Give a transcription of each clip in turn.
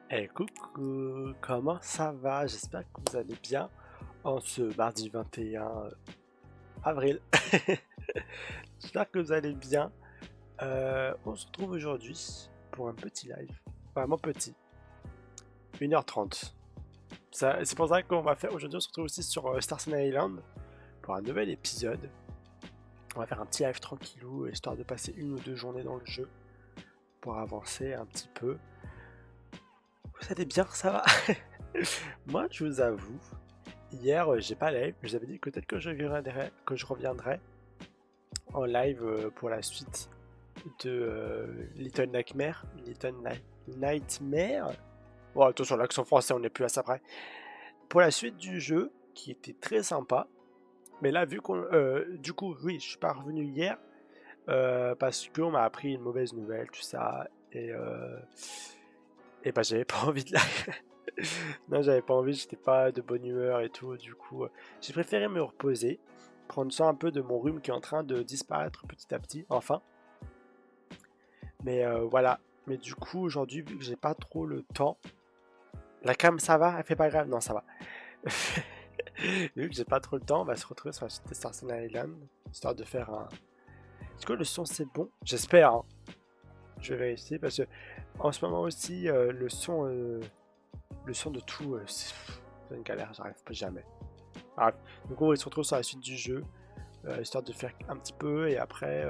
Eh coucou, comment ça va? J'espère que vous allez bien en ce mardi 21 avril. J'espère que vous allez bien. On se retrouve aujourd'hui pour un petit live, vraiment petit, 1h30. C'est pour ça qu'on va faire aujourd'hui, on se retrouve aussi sur Star Ocean Island pour un nouvel épisode. On va faire un petit live tranquillou, histoire de passer une ou deux journées dans le jeu pour avancer un petit peu. Vous allez bien, ça va? Moi, je vous avoue, hier, j'ai pas live, mais j'avais dit que peut-être que je reviendrai en live pour la suite de Little Nightmare. Nightmare. Bon, attention, l'accent français, on n'est plus à ça près. Pour la suite du jeu, qui était très sympa. Mais là, vu qu'on, du coup, oui, je suis pas revenu hier parce qu'on m'a appris une mauvaise nouvelle, tout ça, et bah j'avais pas envie de live. Non, j'avais pas envie, j'étais pas de bonne humeur et tout. Du coup, j'ai préféré me reposer, prendre soin un peu de mon rhume qui est en train de disparaître petit à petit, enfin. Mais voilà. Mais du coup, aujourd'hui, vu que j'ai pas trop le temps, la cam ça va? Elle fait pas grave? Non, ça va. Vu que j'ai pas trop le temps, on va se retrouver sur la suite de Star Ocean Island, histoire de faire un. Est-ce que le son c'est bon? J'espère, hein. Je vais vérifier parce que en ce moment aussi, le son de tout, c'est une galère, j'arrive pas jamais. Bref, donc on va se retrouver sur la suite du jeu, histoire de faire un petit peu et après,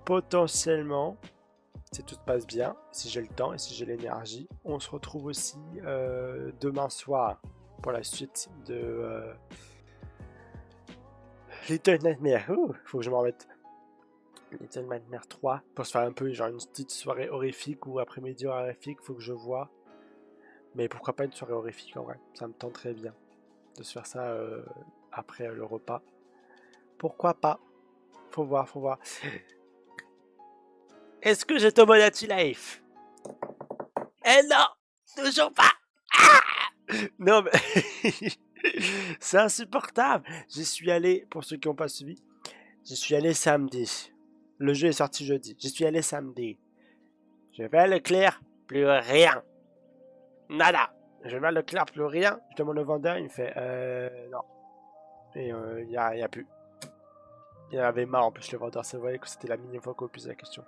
potentiellement, si tout se passe bien, si j'ai le temps et si j'ai l'énergie, on se retrouve aussi demain soir pour la suite de Little Nightmare. Ouh, faut que je m'en remette. Little Nightmare 3 pour se faire un peu genre une petite soirée horrifique ou après-midi horrifique, faut que je vois. Mais pourquoi pas une soirée horrifique en vrai, ça me tente très bien de se faire ça après le repas. Pourquoi pas? Faut voir, faut voir. Est-ce que j'ai Tomodachi Life? Eh non! Toujours pas! Ah, non mais... c'est insupportable! J'y suis allé, pour ceux qui n'ont pas suivi, j'y suis allé samedi. Le jeu est sorti jeudi. J'y suis allé samedi. Je vais à Leclerc, plus rien. Nada! Je vais à Leclerc, plus rien. Je demande au vendeur, il me fait non. Et y a plus. Il avait marre en plus le vendeur, c'est vrai que c'était la millième fois qu'on posait la question.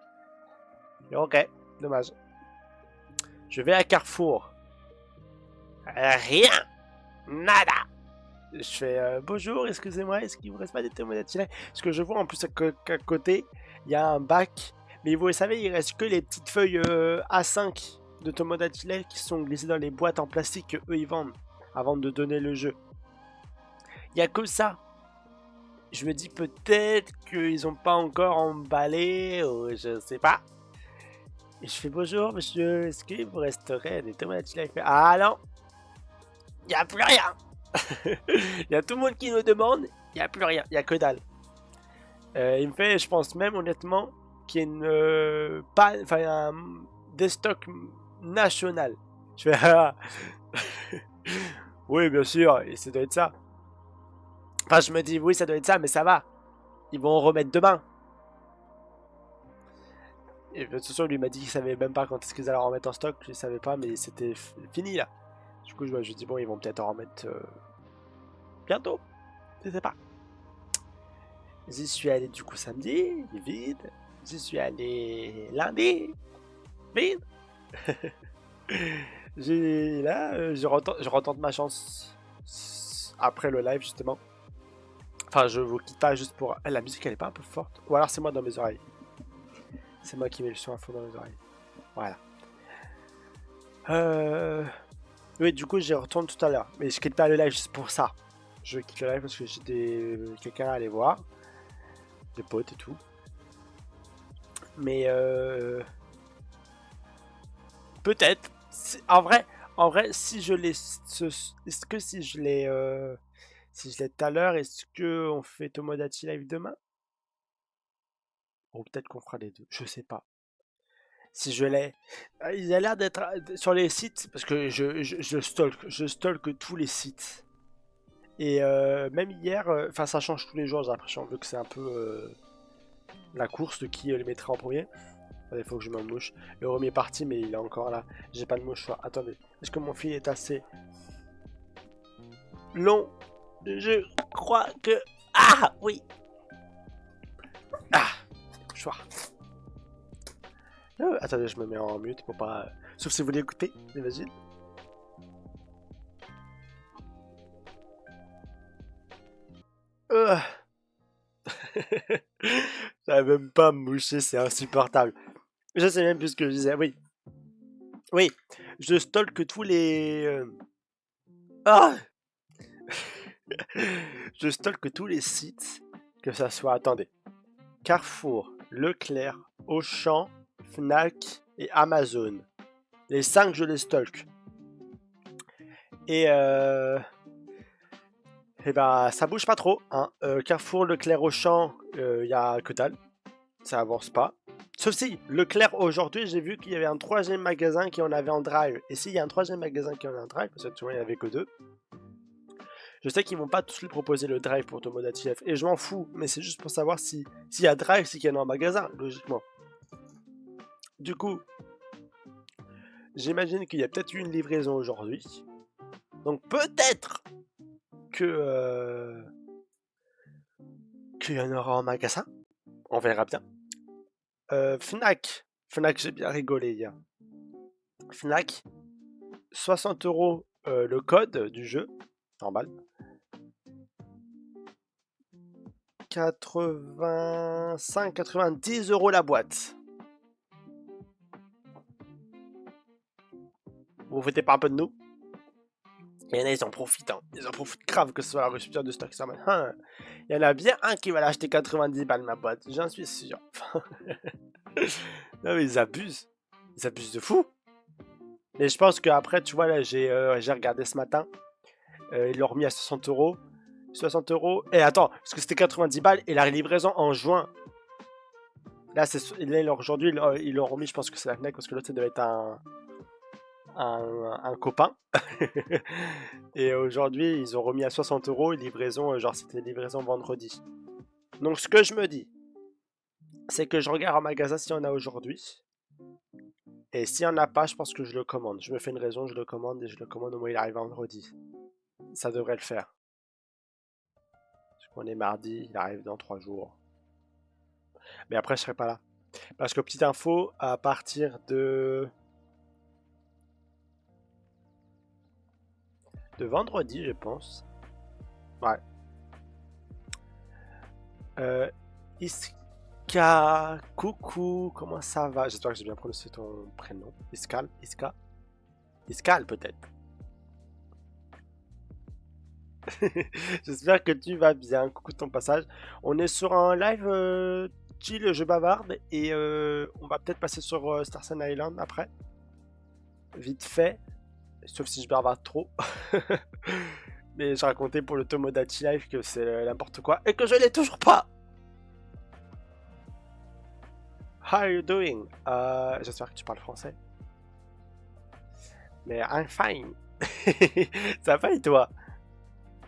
Et ok, dommage. Je vais à Carrefour. Rien. Nada. Je fais bonjour, excusez-moi, est-ce qu'il vous reste pas des Tomodachi Life? Parce que je vois en plus qu'à côté, il y a un bac. Mais vous savez, il reste que les petites feuilles A5 de Tomodachi Life qui sont glissées dans les boîtes en plastique que eux ils vendent avant de donner le jeu. Il y a que ça. Je me dis peut-être qu'ils ont pas encore emballé ou je sais pas. Et je fais bonjour monsieur, est-ce qu'il vous resterait des Tomodachi Life? Ah non, il n'y a plus rien. Il y a tout le monde qui nous demande, il n'y a plus rien, il n'y a que dalle. Il me fait, je pense même honnêtement, qu'il y a une un destock national. Je fais ah. Oui, bien sûr, et ça doit être ça. Enfin, je me dis oui, ça doit être ça, mais ça va. Ils vont en remettre demain. Et de toute façon, lui m'a dit qu'il savait même pas quand est-ce qu'ils allaient en remettre en stock. Je ne savais pas, mais c'était fini là. Du coup, je me dis bon, ils vont peut-être en remettre bientôt. Je sais pas. J'y suis allé du coup samedi, vide. J'y suis allé lundi, vide. Je retente ma chance après le live justement. Enfin, je vous quitte pas juste pour. La musique elle est pas un peu forte? Ou alors c'est moi dans mes oreilles. C'est moi qui mets le son à fond dans mes oreilles. Voilà. Oui, du coup, j'y retourne tout à l'heure. Mais je quitte pas le live juste pour ça. Je quitte le live parce que j'ai quelqu'un à aller voir. Des potes et tout. Mais peut-être. En vrai, si je l'ai. Est-ce que si je l'ai. Si je l'ai tout à l'heure, est-ce que on fait Tomodachi Live demain? Ou peut-être qu'on fera les deux. Je sais pas. Si je l'ai. Il a l'air d'être sur les sites. Parce que je stalk tous les sites. Et même hier, enfin ça change tous les jours, j'ai l'impression, vu que c'est un peu la course de qui les mettra en premier. Il faut que je me mouche. Le Romy est parti, mais il est encore là. J'ai pas de mouchoir. Attendez. Est-ce que mon fil est assez long? Je crois que... Ah, oui. Ah, mouchoir. Attendez, je me mets en mute pour pas... Sauf si vous voulez écouter, j'imagine. J'arrive même pas à me moucher, c'est insupportable. Je sais même plus ce que je disais, oui. Oui, je stalk tous les... Ah je stalk tous les sites, que ça soit, attendez, Carrefour, Leclerc, Auchan, Fnac et Amazon. Les 5, je les stalk. Et ben, ça bouge pas trop. Hein. Carrefour, Leclerc, Auchan, y a que dalle. Ça avance pas. Sauf si, Leclerc, aujourd'hui, j'ai vu qu'il y avait un troisième magasin qui en avait en drive. Et s'il y a un troisième magasin qui en a en drive, parce que tu vois, il n'y avait que 2. Je sais qu'ils vont pas tous lui proposer le drive pour Tomodachi Life. Et je m'en fous, mais c'est juste pour savoir s'il y a drive, c'est qu'il y en a en magasin, logiquement. Du coup, j'imagine qu'il y a peut-être eu une livraison aujourd'hui. Donc peut-être que qu'il y en aura en magasin. On verra bien. Fnac, j'ai bien rigolé hier. Fnac, 60€ le code du jeu, normal. 85-90€ la boîte. Vous foutez pas un peu de nous? Il y en a, ils en profitent. Hein. Ils en profitent grave que ce soit la rupture de stock. Hein. Il y en a bien un qui va l'acheter 90 balles ma boîte. J'en suis sûr. Non mais ils abusent. Ils abusent de fou. Mais je pense qu'après, tu vois, là, j'ai regardé ce matin. Ils l'ont remis à 60€. 60€. Et attends, parce que c'était 90 balles et la livraison en juin. Là, aujourd'hui, ils l'ont remis. Je pense que c'est la Fnac parce que l'autre, ça devait être un copain. Et aujourd'hui, ils ont remis à 60€ et livraison, genre c'était livraison vendredi. Donc, ce que je me dis, c'est que je regarde en magasin s'il y en a aujourd'hui. Et s'il n'y en a pas, je pense que je le commande. Je me fais une raison, je le commande et je le commande au moins il arrive vendredi. Ça devrait le faire. Parce qu'on est mardi, il arrive dans 3 jours. Mais après, je serai pas là. Parce que petite info, à partir de vendredi, je pense. Ouais. Iska, coucou, comment ça va? J'espère que j'ai bien prononcé ton prénom. Iska, Iskal peut-être. J'espère que tu vas bien. Coucou de ton passage. On est sur un live chill, je bavarde et on va peut-être passer sur Star Ocean Island après. Vite fait. Sauf si je bavarde trop. Mais j'ai raconté pour le Tomodachi Life que c'est n'importe quoi et que je l'ai toujours pas. How are you doing? J'espère que tu parles français. Mais I'm fine. Ça va et toi?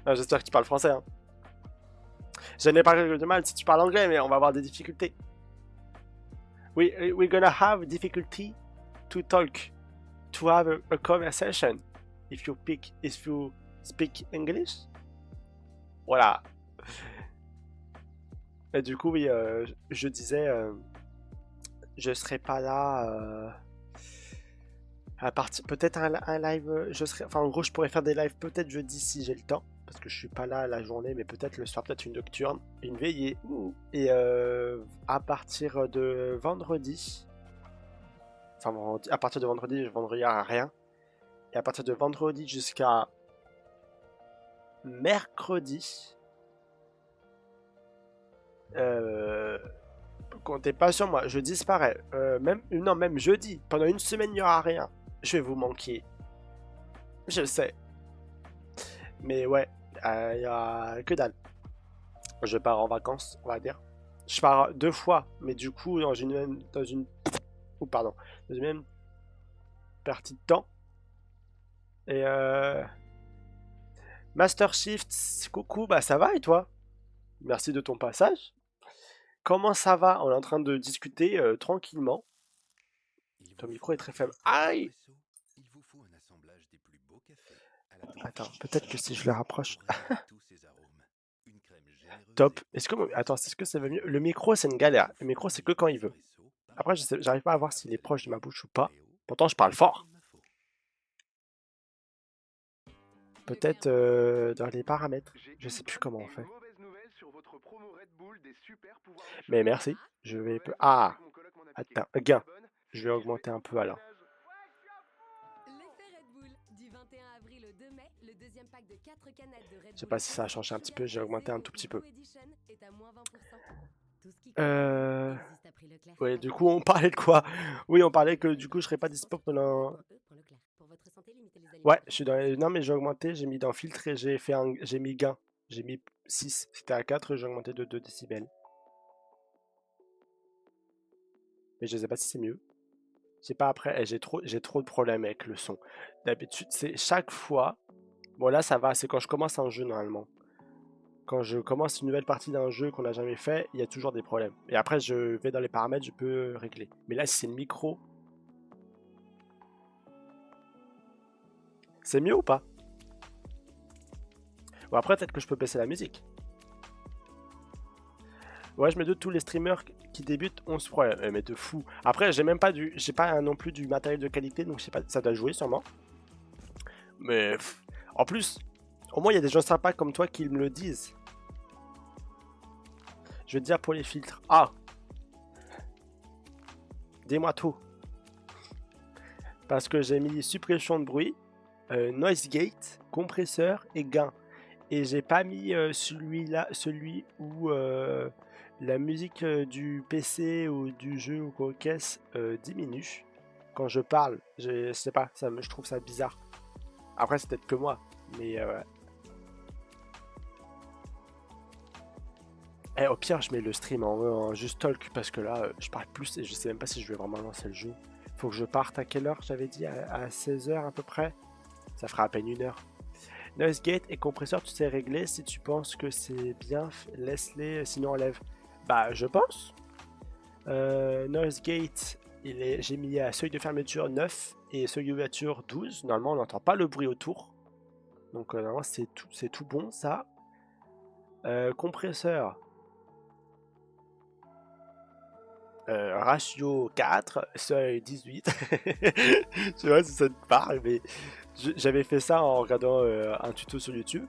J'espère que tu parles français. Hein. Je n'ai pas de mal si tu parles anglais, mais on va avoir des difficultés. We're gonna have difficulty to talk, to have a conversation. If you speak English. Voilà. Et du coup, oui, je disais, je serai pas là. À partir, peut-être un live, enfin en gros je pourrais faire des lives peut-être jeudi si j'ai le temps, parce que je suis pas là la journée, mais peut-être le soir, peut-être une nocturne, une veillée, et à partir de vendredi, enfin à partir de vendredi, je vendrai rien, et à partir de vendredi jusqu'à mercredi, comptez pas sur moi, je disparais, même jeudi, pendant une semaine il n'y aura rien. Je vais vous manquer. Je sais. Mais ouais, il y a que dalle. Je pars en vacances, on va dire. Je pars 2 fois, mais du coup, dans une même partie de temps. Et Master Shift, coucou, bah ça va et toi? Merci de ton passage. Comment ça va? On est en train de discuter tranquillement. Ton micro est très faible. Aïe! Attends, peut-être que si je le rapproche. Top. Est-ce que... Attends, est-ce que ça va mieux? Le micro, c'est une galère. Le micro, c'est que quand il veut. Après, j'arrive pas à voir s'il est proche de ma bouche ou pas. Pourtant, je parle fort. Peut-être dans les paramètres. Je sais plus comment on fait. Mais merci. Je vais... Ah! Attends, gain. Je vais augmenter un peu alors. Je sais pas si ça a changé un petit peu, j'ai augmenté un tout petit peu. Ouais, du coup, on parlait de quoi? Oui, on parlait que du coup, je serais pas dispo pendant... Ouais, je suis dans les... Non, mais j'ai augmenté, j'ai mis dans filtre et j'ai mis gain. J'ai mis 6. C'était à 4, j'ai augmenté de 2 décibels. Mais je sais pas si c'est mieux. J'ai pas après, j'ai trop de problèmes avec le son. D'habitude, c'est chaque fois... Bon, là, ça va, c'est quand je commence un jeu, normalement. Quand je commence une nouvelle partie d'un jeu qu'on n'a jamais fait, il y a toujours des problèmes. Et après, je vais dans les paramètres, je peux régler. Mais là, si c'est le micro... C'est mieux ou pas? Bon, après, peut-être que je peux baisser la musique. Ouais, je me doute, tous les streamers qui débutent ont ce problème. Mais de fou. Après, j'ai pas non plus du matériel de qualité, donc je sais pas, ça doit jouer sûrement. Mais en plus, au moins, il y a des gens sympas comme toi qui me le disent. Je vais te dire pour les filtres. Ah! Dis-moi tout. Parce que j'ai mis suppression de bruit, noise gate, compresseur et gain. Et j'ai pas mis celui où la musique du PC ou du jeu ou quoi qu'est-ce diminue quand je parle. Je sais pas, je trouve ça bizarre. Après, c'est peut-être que moi, mais au pire, je mets le stream en juste talk parce que là, je parle plus et je sais même pas si je vais vraiment lancer le jeu. Faut que je parte à quelle heure j'avais dit à 16h à peu près. Ça fera à peine 1 heure. Noise gate et compresseur, tu sais régler. Si tu penses que c'est bien, laisse-les, sinon enlève. Bah, je pense. Noise gate, j'ai mis à seuil de fermeture 9 et seuil d'ouverture 12. Normalement, on n'entend pas le bruit autour. Donc, normalement, c'est tout bon, ça. Compresseur. Ratio 4, seuil 18. Je sais pas si ça te parle, mais j'avais fait ça en regardant un tuto sur YouTube.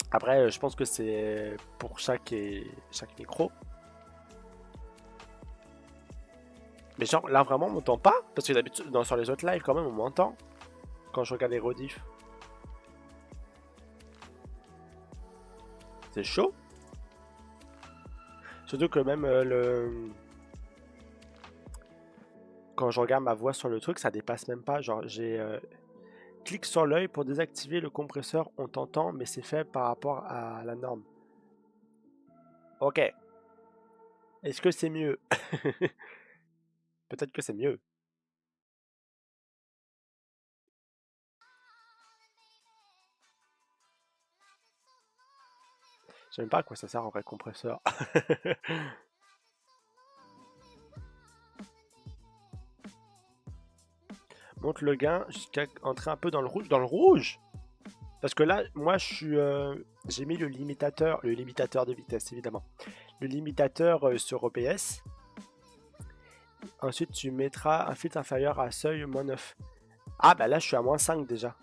Après, je pense que c'est pour chaque micro. Mais genre, là vraiment, on m'entend pas? Parce que d'habitude, sur les autres lives, quand même, on m'entend. Quand je regarde les rediffs. C'est chaud. Surtout que même quand je regarde ma voix sur le truc, ça dépasse même pas. Genre, clique sur l'œil pour désactiver le compresseur, on t'entend, mais c'est fait par rapport à la norme. Ok. Est-ce que c'est mieux? Peut-être que c'est mieux. Je sais même pas à quoi ça sert en vrai compresseur. Monte le gain jusqu'à entrer un peu dans le rouge. Dans le rouge? Parce que là, moi, j'ai mis le limitateur de vitesse, évidemment. Le limitateur sur OBS. Ensuite, tu mettras un filtre inférieur à seuil -9. Ah, bah là, je suis à -5 déjà.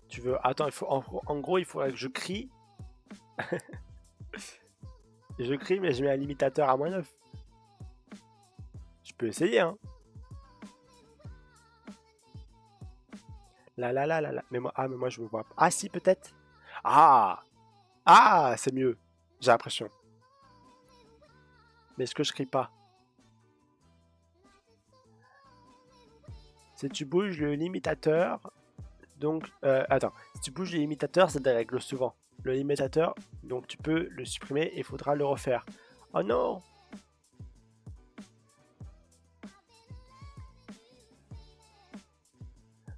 Tu veux... Attends, en gros, il faudrait que je crie. Je crie, mais je mets un limitateur à -9. Je peux essayer, hein. Là. Mais moi, je me vois pas. Ah, si, peut-être. Ah! Ah, c'est mieux. J'ai l'impression. Mais est-ce que je crie pas? Si tu bouges le limitateur, donc... attends. Si tu bouges le limitateur, ça dérègle souvent. Le limitateur, donc tu peux le supprimer et il faudra le refaire. Oh non!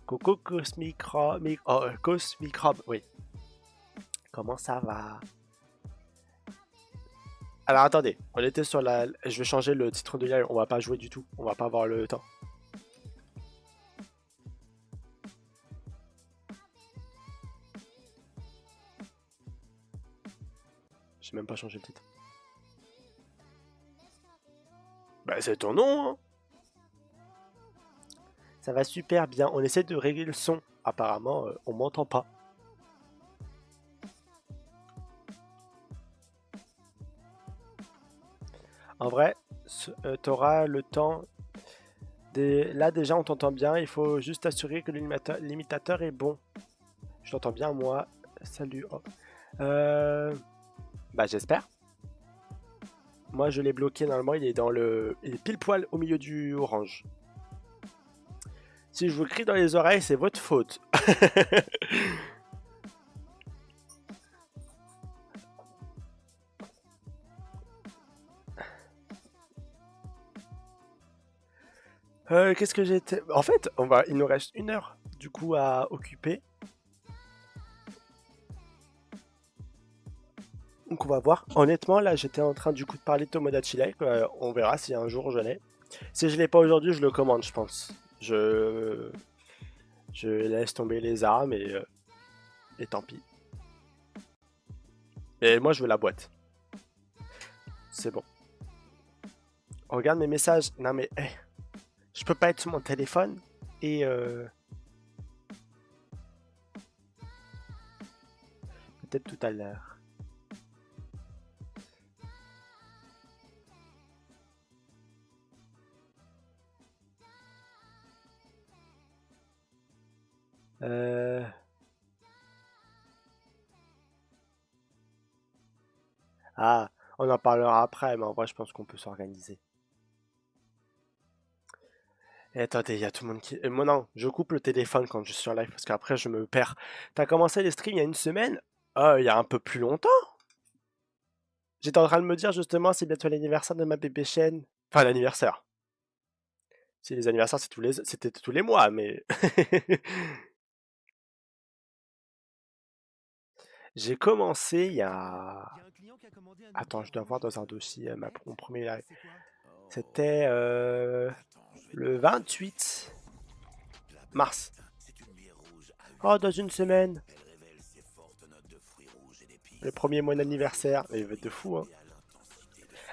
Coucou Cosmic Rob, Cosmic Rob, oui. Comment ça va? Alors attendez, on était sur la... Je vais changer le titre de live, on va pas jouer du tout. On va pas avoir le temps. J'ai même pas changé le titre. Bah c'est ton nom, hein. Ça va super bien. On essaie de régler le son. Apparemment, on m'entend pas. En vrai, t'auras le temps. Là déjà, on t'entend bien. Il faut juste assurer que l'imitateur est bon. Je t'entends bien, moi. Salut. Oh. Bah j'espère. Moi, je l'ai bloqué normalement. Il est dans le, il est pile poil au milieu du orange. Si je vous crie dans les oreilles, c'est votre faute. Qu'est-ce que j'étais... En fait, il nous reste 1 heure du coup à occuper. Donc on va voir. Honnêtement, là, j'étais en train du coup de parler de Tomodachi Life. On verra si un jour je l'ai. Si je l'ai pas aujourd'hui, je le commande, je pense. Je laisse tomber les armes et tant pis. Et moi, je veux la boîte. C'est bon. Regarde mes messages. Non mais, je peux pas être sur mon téléphone et peut-être tout à l'heure. Ah, on en parlera après, mais en vrai, je pense qu'on peut s'organiser. Et attendez, il y a tout le monde qui... moi non, je coupe le téléphone quand je suis en live parce qu'après je me perds. T'as commencé les streams il y a 1 semaine? Il y a un peu plus longtemps. J'étais en train de me dire justement c'est bientôt l'anniversaire de ma bébé chaîne. Enfin l'anniversaire. Si les anniversaires c'était tous les mois, mais... J'ai commencé il y a... Attends, je dois voir dans un dossier mon premier live. C'était le 28 mars. Oh, dans 1 semaine. Le premier mois d'anniversaire. Il va être de fou, hein.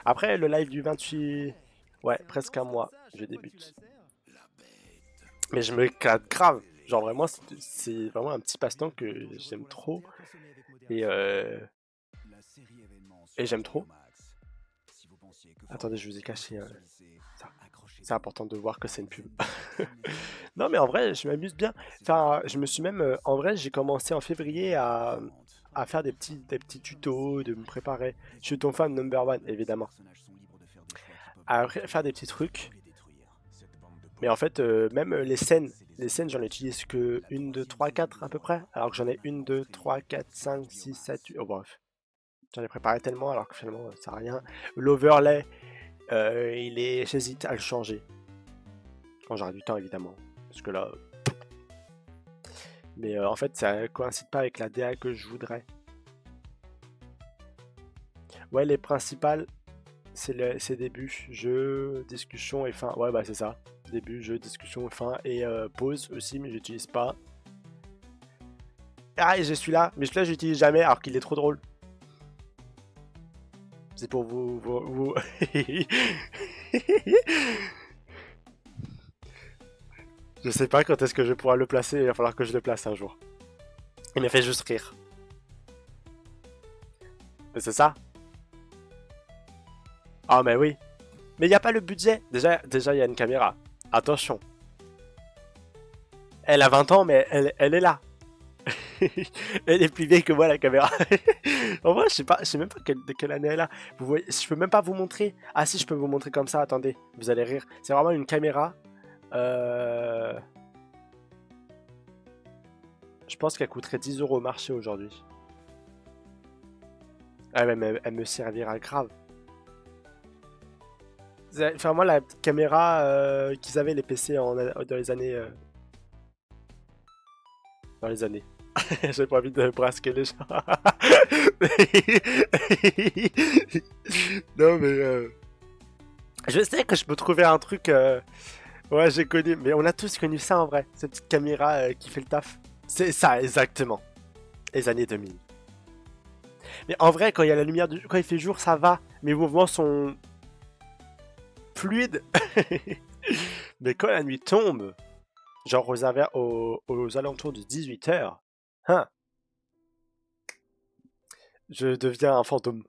Après, le live du 28... Ouais, presque un mois, je débute. Mais je me éclate grave. Genre vraiment, c'est vraiment un petit passe-temps que j'aime trop. Et j'aime trop. Attendez, je vous ai caché ça. C'est important de voir que c'est une pub. Non, mais en vrai, je m'amuse bien. Enfin, je me suis même... en vrai, j'ai commencé en février à faire des petits tutos, de me préparer. Je suis ton fan number one, évidemment. À faire des petits trucs. Mais en fait, même les scènes, j'en utilise que 1, 2, 3, 4 à peu près. Alors que j'en ai 1, 2, 3, 4, 5, 6, 7, 8. Oh bref. J'en ai préparé tellement alors que finalement, ça sert à rien. L'overlay, j'hésite à le changer. Quand j'aurai du temps, évidemment. Parce que là. Mais en fait, ça coïncide pas avec la DA que je voudrais. Ouais, les principales, c'est début, jeu, discussion et fin. Ouais, bah c'est ça. Début, jeu, discussion, fin et pause aussi, mais j'utilise pas. Ah, et j'ai celui-là, mais celui-là, j'utilise jamais alors qu'il est trop drôle. C'est pour vous... Je sais pas quand est-ce que je vais pouvoir le placer, il va falloir que je le place un jour. Il m'a fait juste rire. Mais c'est ça. Ah, mais oui. Mais il n'y a pas le budget. Déjà, il y a une caméra. Attention. Elle a 20 ans, mais elle est là. Elle est plus vieille que moi, la caméra. En vrai, je sais même pas de quelle année elle a. Vous voyez, je peux même pas vous montrer. Ah si, je peux vous montrer comme ça, attendez. Vous allez rire. C'est vraiment une caméra. Je pense qu'elle coûterait 10 € au marché aujourd'hui. Ah, mais elle me servira grave. Enfin, moi, la petite caméra qu'ils avaient les PC dans les années. Dans les années. J'ai pas envie de brasquer les gens. Non, mais je sais que je peux trouver un truc. Ouais, j'ai connu. Mais on a tous connu ça en vrai. Cette petite caméra qui fait le taf. C'est ça, exactement. Les années 2000. Mais en vrai, quand il y a la lumière, quand il fait jour, ça va. Mes mouvements sont fluides. Mais quand la nuit tombe, genre aux alentours de 18 h, hein, je deviens un fantôme.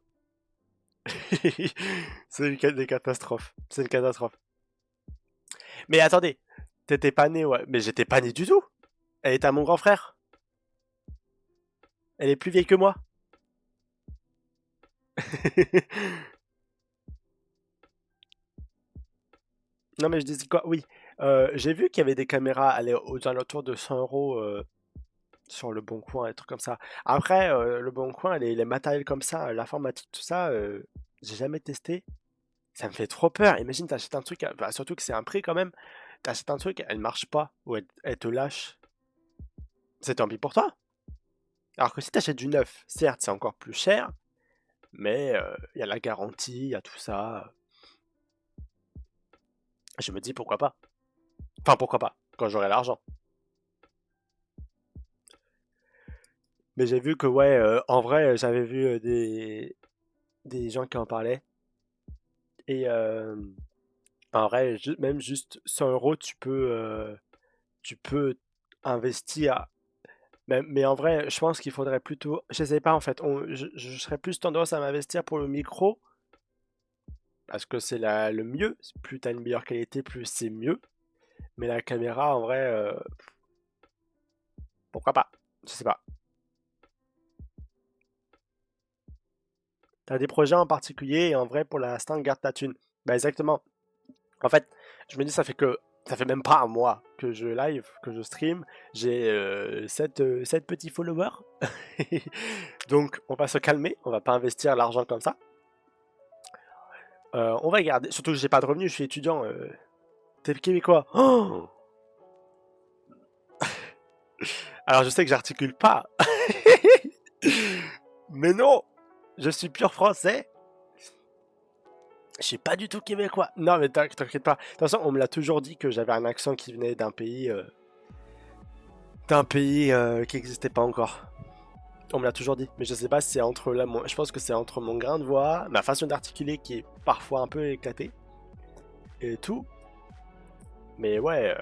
C'est des catastrophes. C'est une catastrophe. Mais attendez, t'étais pas né, ouais. Mais j'étais pas né du tout. Elle est à mon grand frère. Elle est plus vieille que moi. Non, mais je disais quoi? Oui. J'ai vu qu'il y avait des caméras aux alentours de 100 euros sur le Bon Coin, et trucs comme ça. Après, le Bon Coin, les matériels comme ça, l'informatique, tout ça, j'ai jamais testé. Ça me fait trop peur. Imagine, t'achètes un truc, bah, surtout que c'est un prix quand même. T'achètes un truc, elle marche pas, ou elle te lâche. C'est tant pis pour toi. Alors que si t'achètes du neuf, certes, c'est encore plus cher, mais il y a la garantie, il y a tout ça. Je me dis pourquoi pas. Enfin, pourquoi pas, quand j'aurai l'argent. Mais j'ai vu que, ouais, en vrai, j'avais vu des gens qui en parlaient. Et en vrai, même juste 100 euros, tu peux investir. Mais en vrai, je pense qu'il faudrait plutôt. Je sais pas en fait. Je serais plus tendance à m'investir pour le micro. Parce que c'est le mieux. Plus t'as une meilleure qualité, plus c'est mieux. Mais la caméra, en vrai, pourquoi pas? Je sais pas. T'as des projets en particulier et en vrai, pour l'instant, garde ta thune. Bah, exactement. En fait, je me dis, ça fait même pas un mois que je live, que je stream. J'ai 7 petits followers. Donc, on va se calmer. On va pas investir l'argent comme ça. On va garder. Surtout que j'ai pas de revenus, je suis étudiant. T'es québécois. Oh, alors, je sais que j'articule pas. Mais non, je suis pur français. Je suis pas du tout québécois. Non, mais t'inquiète pas. De toute façon, on me l'a toujours dit que j'avais un accent qui venait d'un pays qui n'existait pas encore. On me l'a toujours dit, mais je sais pas si c'est entre là. Je pense que c'est entre mon grain de voix, ma façon d'articuler qui est parfois un peu éclatée et tout. Mais ouais,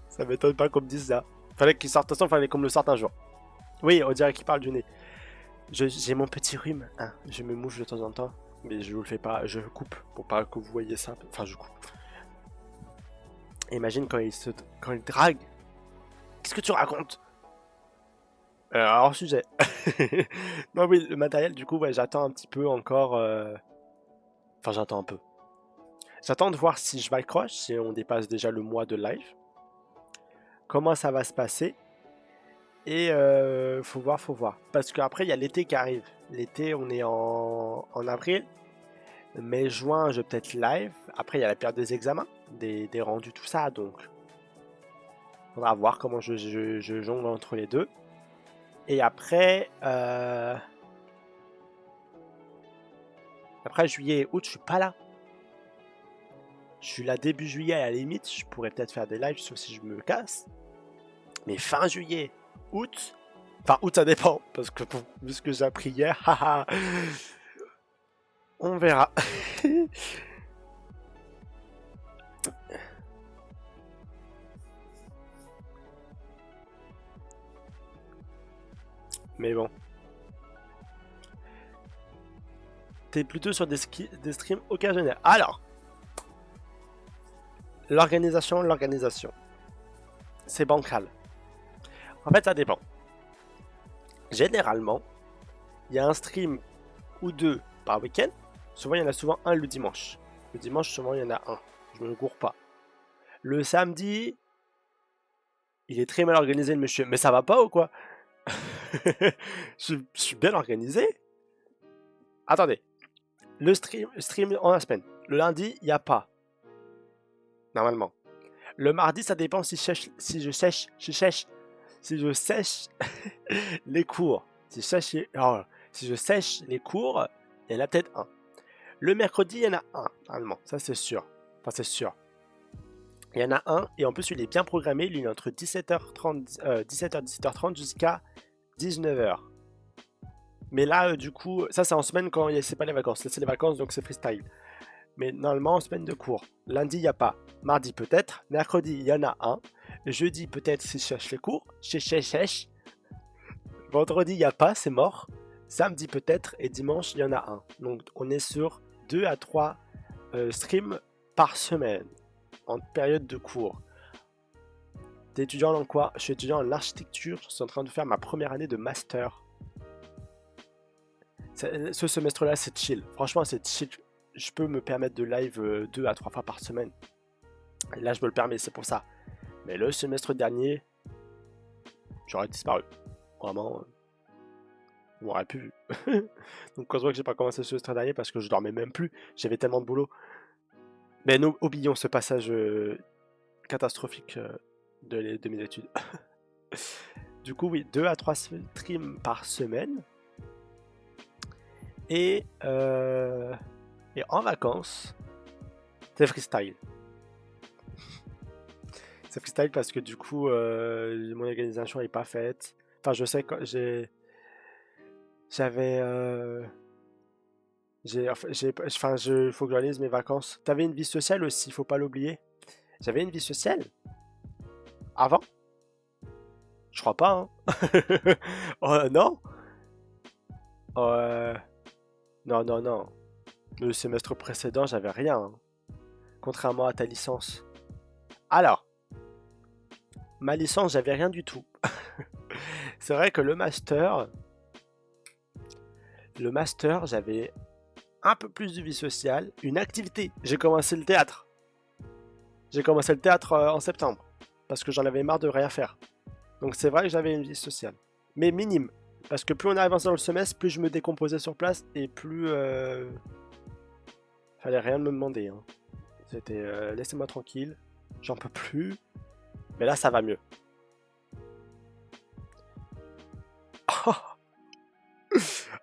ça m'étonne pas qu'on me dise ça. Fallait qu'il sorte, de toute façon, fallait qu'on me le sorte un jour. Oui, on dirait qu'il parle du nez. J'ai mon petit rhume, hein. Je me mouche de temps en temps, mais je vous le fais pas, je coupe pour pas que vous voyez ça. Enfin, je coupe. Imagine quand il drague. Qu'est-ce que tu racontes? Hors sujet. Non, oui, le matériel, du coup, ouais, j'attends un petit peu encore. Enfin, j'attends un peu. J'attends de voir si je m'accroche, si on dépasse déjà le mois de live. Comment ça va se passer. Et faut voir, faut voir. Parce qu'après, il y a l'été qui arrive. L'été, on est en avril. Mai, juin, je vais peut-être live. Après, il y a la période des examens, des rendus, tout ça. Donc, on va voir comment je jongle entre les deux. Et après, juillet et août, je suis pas là. Je suis là début juillet à la limite. Je pourrais peut-être faire des lives, sauf si je me casse. Mais fin juillet, août. Enfin, août, ça dépend. Parce que vu ce que j'ai appris hier, haha, on verra. Mais bon. T'es plutôt sur des streams occasionnels. Alors, l'organisation. C'est bancal. En fait, ça dépend. Généralement, il y a un stream ou deux par week-end. Souvent, il y en a souvent un le dimanche. Le dimanche, souvent, il y en a un. Je ne me gourre pas. Le samedi, il est très mal organisé, le monsieur. Mais ça va pas ou quoi? je suis bien organisé. Attendez. Le stream en la semaine. Le lundi, il n'y a pas. Normalement. Le mardi, ça dépend si je sèche les cours. Si je sèche les cours, il y en a peut-être un. Le mercredi, il y en a un, normalement. Ça, c'est sûr. Enfin, c'est sûr. Il y en a un, et en plus, il est bien programmé. Lui, il est entre 17h30 jusqu'à 19h. Mais là, du coup, ça, c'est en semaine quand c'est pas les vacances. Là, c'est les vacances, donc c'est freestyle. Mais normalement, en semaine de cours. Lundi, il n'y a pas. Mardi, peut-être. Mercredi, il y en a un. Jeudi, peut-être, si je cherche les cours. Chèche. Vendredi, il n'y a pas, c'est mort. Samedi, peut-être. Et dimanche, il y en a un. Donc, on est sur 2 à 3 streams par semaine. En période de cours. T'es étudiant dans quoi? Je suis étudiant en architecture. Je suis en train de faire ma première année de master. Ce semestre-là, c'est chill. Franchement, c'est chill. Je peux me permettre de live 2 à 3 fois par semaine. Et là, je me le permets, c'est pour ça. Mais le semestre dernier, j'aurais disparu. Vraiment, on m'aurait plus vu. Donc, quand je vois que j'ai pas commencé le semestre dernier parce que je dormais même plus, j'avais tellement de boulot. Mais nous oublions ce passage catastrophique de mes études. Du coup, oui, 2 à 3 streams par semaine. Et en vacances, c'est freestyle. C'est freestyle parce que du coup, mon organisation n'est pas faite. Enfin, je sais que faut que j'organise mes vacances. T'avais une vie sociale aussi, faut pas l'oublier. J'avais une vie sociale avant. Je crois pas, hein. Non. Non. Le semestre précédent, j'avais rien, hein. Contrairement à ta licence. Alors, ma licence, j'avais rien du tout. C'est vrai que le master, j'avais un peu plus de vie sociale, une activité. J'ai commencé le théâtre. En septembre, parce que j'en avais marre de rien faire. Donc c'est vrai que j'avais une vie sociale, mais minime. Parce que plus on avançait dans le semestre, plus je me décomposais sur place et plus fallait rien me demander, hein. C'était laissez-moi tranquille, j'en peux plus. Mais là ça va mieux.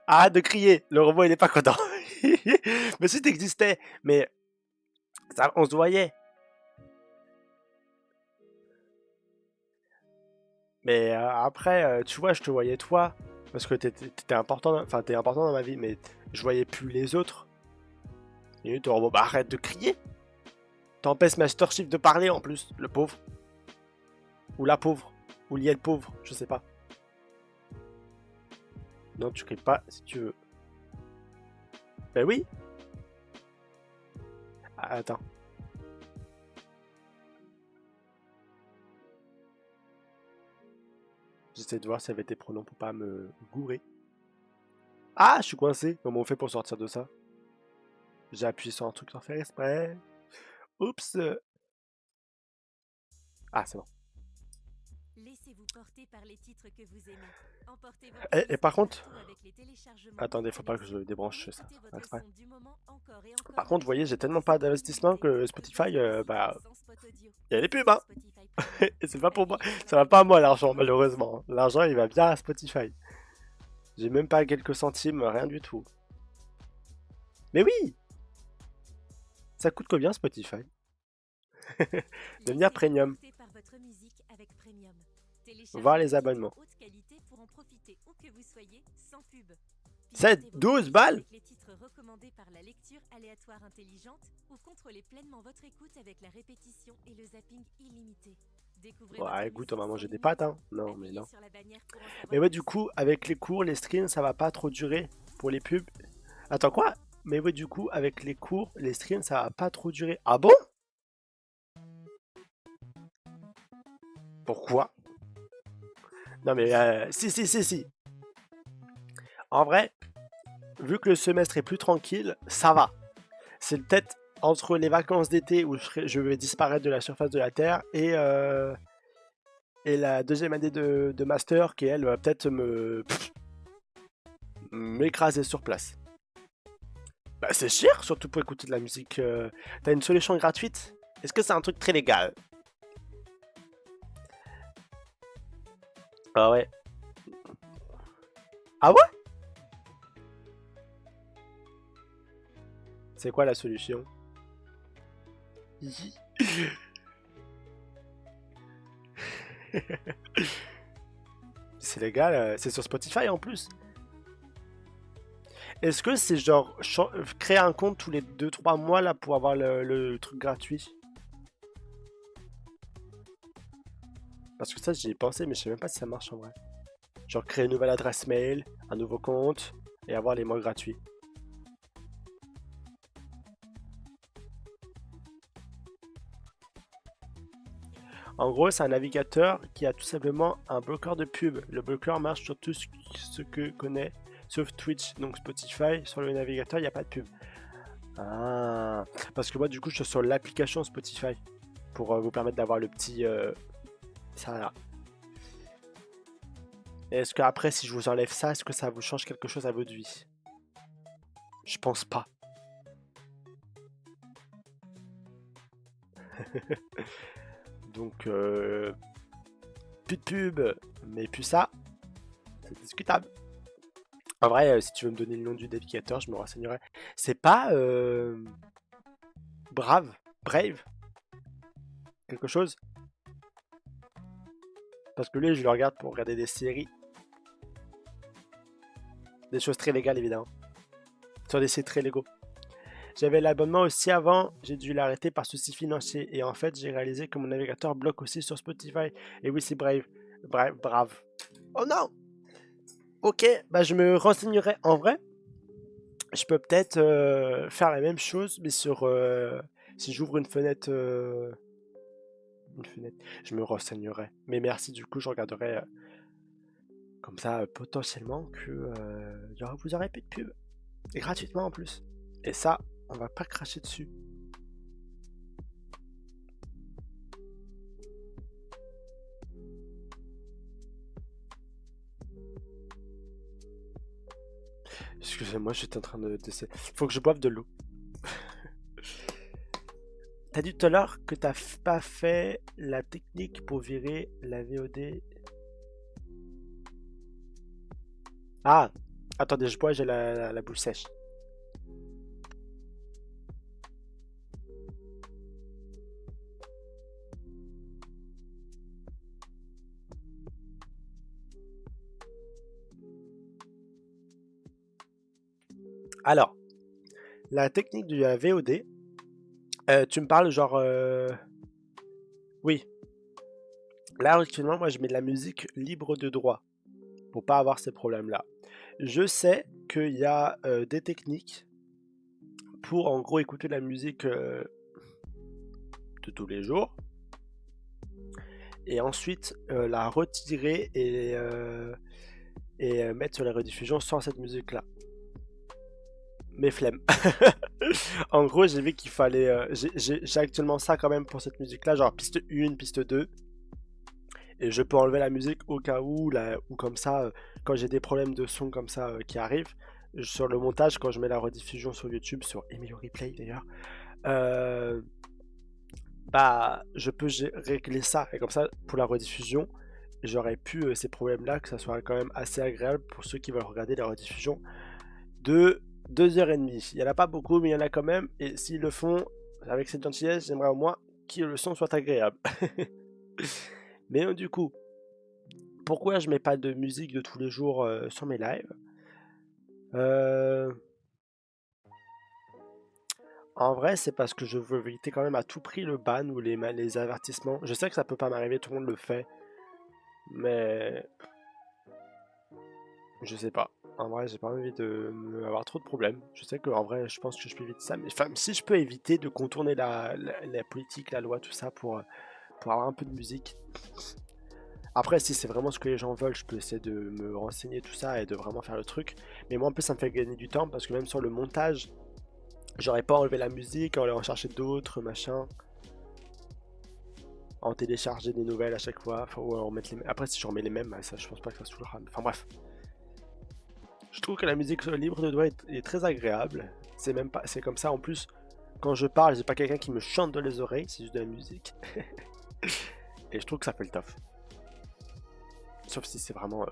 Arrête de crier, le robot il est pas content. Mais si t'existais, mais ça, on se voyait. Mais après, tu vois, je te voyais toi, parce que t'étais important, enfin t'es important dans ma vie, mais je voyais plus les autres. Et le robot, bah arrête de crier. T'empêches Master Chief de parler en plus, le pauvre. Ou la pauvre. Ou lié le pauvre, je sais pas. Non, tu cries pas si tu veux. Ben oui. Ah, attends. J'essaie de voir s'il y avait tes pronoms pour pas me gourer. Ah, je suis coincé. Comment on fait pour sortir de ça? J'ai appuyé sur un truc sans faire exprès. Oups. Ah, c'est bon. Laissez-vous porter par les titres que vous aimez. Emportez vos et par contre, attendez, faut pas que je débranche ça. Par contre, vous voyez, j'ai tellement pas d'investissement que Spotify, bah, il y a les pubs, hein. Et c'est pas pour moi, ça va pas à moi l'argent, malheureusement. L'argent, il va bien à Spotify. J'ai même pas quelques centimes, rien du tout. Mais oui, ça coûte combien Spotify? Devenir premium. Voir les abonnements. C'est 12 balles. Les titres recommandés par la lecture aléatoire intelligente ou contrôlez pleinement votre écoute avec la répétition et le zapping illimité. Ouais, écoute, on va manger des pâtes, hein. Non, mais non. Mais ouais, du coup, avec les cours, les streams, ça va pas trop durer pour les pubs. Attends, quoi? Mais ouais, du coup, avec les cours, les streams, ça va pas trop durer. Ah bon? Pourquoi? Non mais si. En vrai, vu que le semestre est plus tranquille, ça va. C'est peut-être entre les vacances d'été où je vais disparaître de la surface de la Terre et la deuxième année de master qui elle va peut-être m'écraser sur place. Bah c'est cher, surtout pour écouter de la musique. T'as une solution gratuite? Est-ce que c'est un truc très légal? Ah ouais. Ah ouais? C'est quoi la solution? C'est légal, c'est sur Spotify en plus. Est-ce que c'est genre créer un compte tous les 2-3 mois là pour avoir le truc gratuit? Parce que ça j'y ai pensé mais je sais même pas si ça marche en vrai. Genre créer une nouvelle adresse mail, un nouveau compte et avoir les mois gratuits. En gros, c'est un navigateur qui a tout simplement un bloqueur de pub. Le bloqueur marche sur tout ce que connaît, sauf Twitch, donc Spotify. Sur le navigateur, il n'y a pas de pub. Ah, parce que moi, du coup, je suis sur l'application Spotify pour vous permettre d'avoir le petit. Ça là. Est-ce qu'après, si je vous enlève ça, est-ce que ça vous change quelque chose à votre vie? Je pense pas. Donc, plus de pub, mais plus ça, c'est discutable. En vrai, si tu veux me donner le nom du navigateur, je me renseignerai. C'est pas Brave, quelque chose? Parce que lui, je le regarde pour regarder des séries, des choses très légales évidemment, sur des sites très légaux. J'avais l'abonnement aussi avant, j'ai dû l'arrêter par souci financier. Et en fait, j'ai réalisé que mon navigateur bloque aussi sur Spotify. Et oui, c'est Brave. Oh non! Ok, bah je me renseignerai. En vrai, je peux peut-être faire la même chose, mais sur si j'ouvre une fenêtre, je me renseignerai. Mais merci, du coup, je regarderai comme ça potentiellement que vous aurez plus de pub et gratuitement en plus. Et ça, on va pas cracher dessus. Excusez-moi, j'étais en train de décéder. Faut que je boive de l'eau. T'as dit tout à l'heure que t'as pas fait la technique pour virer la VOD. Ah, attendez, je bois, j'ai la bouche sèche. Alors, la technique de la VOD, tu me parles genre... Oui, là actuellement, moi je mets de la musique libre de droit pour pas avoir ces problèmes-là. Je sais qu'il y a des techniques pour en gros écouter de la musique de tous les jours et ensuite la retirer et mettre sur les rediffusions sans cette musique-là. Mes flemmes. En gros, j'ai vu qu'il fallait. J'ai actuellement ça quand même pour cette musique-là, genre piste 1, piste 2. Et je peux enlever la musique au cas où, ou comme ça, quand j'ai des problèmes de son comme ça qui arrivent. Sur le montage, quand je mets la rediffusion sur YouTube, sur Emilio Replay d'ailleurs, euh, bah, je peux régler ça. Et comme ça, pour la rediffusion, j'aurais pu ces problèmes-là, que ça soit quand même assez agréable pour ceux qui veulent regarder la rediffusion de 2h30. Il n'y en a pas beaucoup, mais il y en a quand même. Et s'ils le font avec cette gentillesse, j'aimerais au moins que le son soit agréable. Mais du coup, pourquoi je mets pas de musique de tous les jours sur mes lives? En vrai, c'est parce que je veux éviter quand même à tout prix le ban ou les avertissements. Je sais que ça peut pas m'arriver, tout le monde le fait. Mais je sais pas. En vrai, j'ai pas envie avoir trop de problèmes. Je sais qu'en vrai, je pense que je peux éviter ça. Mais enfin, si je peux éviter de contourner la politique, la loi, tout ça pour avoir un peu de musique. Après, si c'est vraiment ce que les gens veulent, je peux essayer de me renseigner tout ça et de vraiment faire le truc. Mais moi, en plus, ça me fait gagner du temps parce que même sur le montage, j'aurais pas enlevé la musique, en chercher d'autres, machin. En télécharger des nouvelles à chaque fois. Enfin, ou en mettre Après, si je remets les mêmes, ça, je pense pas que ça saoulera. Enfin, bref. Je trouve que la musique libre de doigt est très agréable. C'est même pas, c'est comme ça en plus. Quand je parle, j'ai pas quelqu'un qui me chante dans les oreilles, c'est juste de la musique. Et je trouve que ça fait le taf. Sauf si c'est vraiment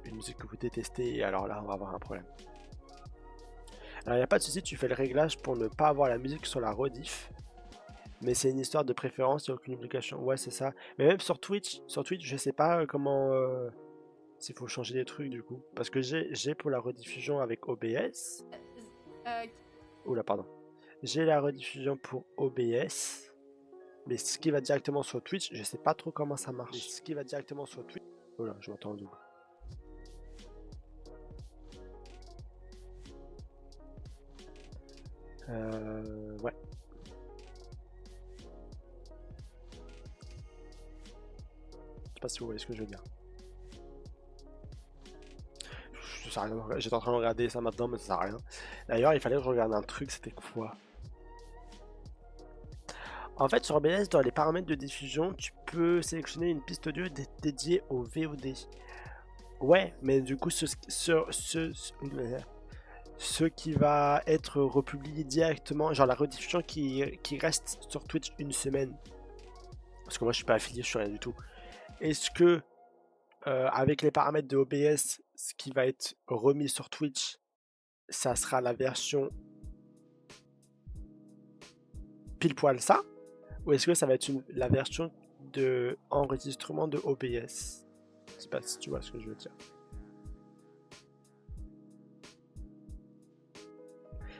une musique que vous détestez, et alors là, on va avoir un problème. Alors, il n'y a pas de souci, tu fais le réglage pour ne pas avoir la musique sur la rediff. Mais c'est une histoire de préférence, il n'y a aucune obligation. Ouais, c'est ça. Mais même sur Twitch, je sais pas comment... s'il faut changer des trucs du coup. Parce que j'ai pour la rediffusion avec OBS. Oula, pardon. J'ai la rediffusion pour OBS. Mais ce qui va directement sur Twitch, je sais pas trop comment ça marche. Mais ce qui va directement sur Twitch... Oula, je m'entends en double. Ouais. Je sais pas si vous voyez ce que je veux dire. J'étais en train de regarder ça maintenant, mais ça sert à rien. D'ailleurs, il fallait que je regarde un truc, c'était quoi? En fait, sur OBS, dans les paramètres de diffusion, tu peux sélectionner une piste audio dédiée au VOD. Ouais, mais du coup, ce qui va être republié directement, genre la rediffusion qui reste sur Twitch une semaine. Parce que moi, je suis pas affilié, je suis rien du tout. Est-ce que, avec les paramètres de OBS, ce qui va être remis sur Twitch, ça sera la version pile poil ça? Ou est-ce que ça va être la version de enregistrement de OBS? Je sais pas si tu vois ce que je veux dire.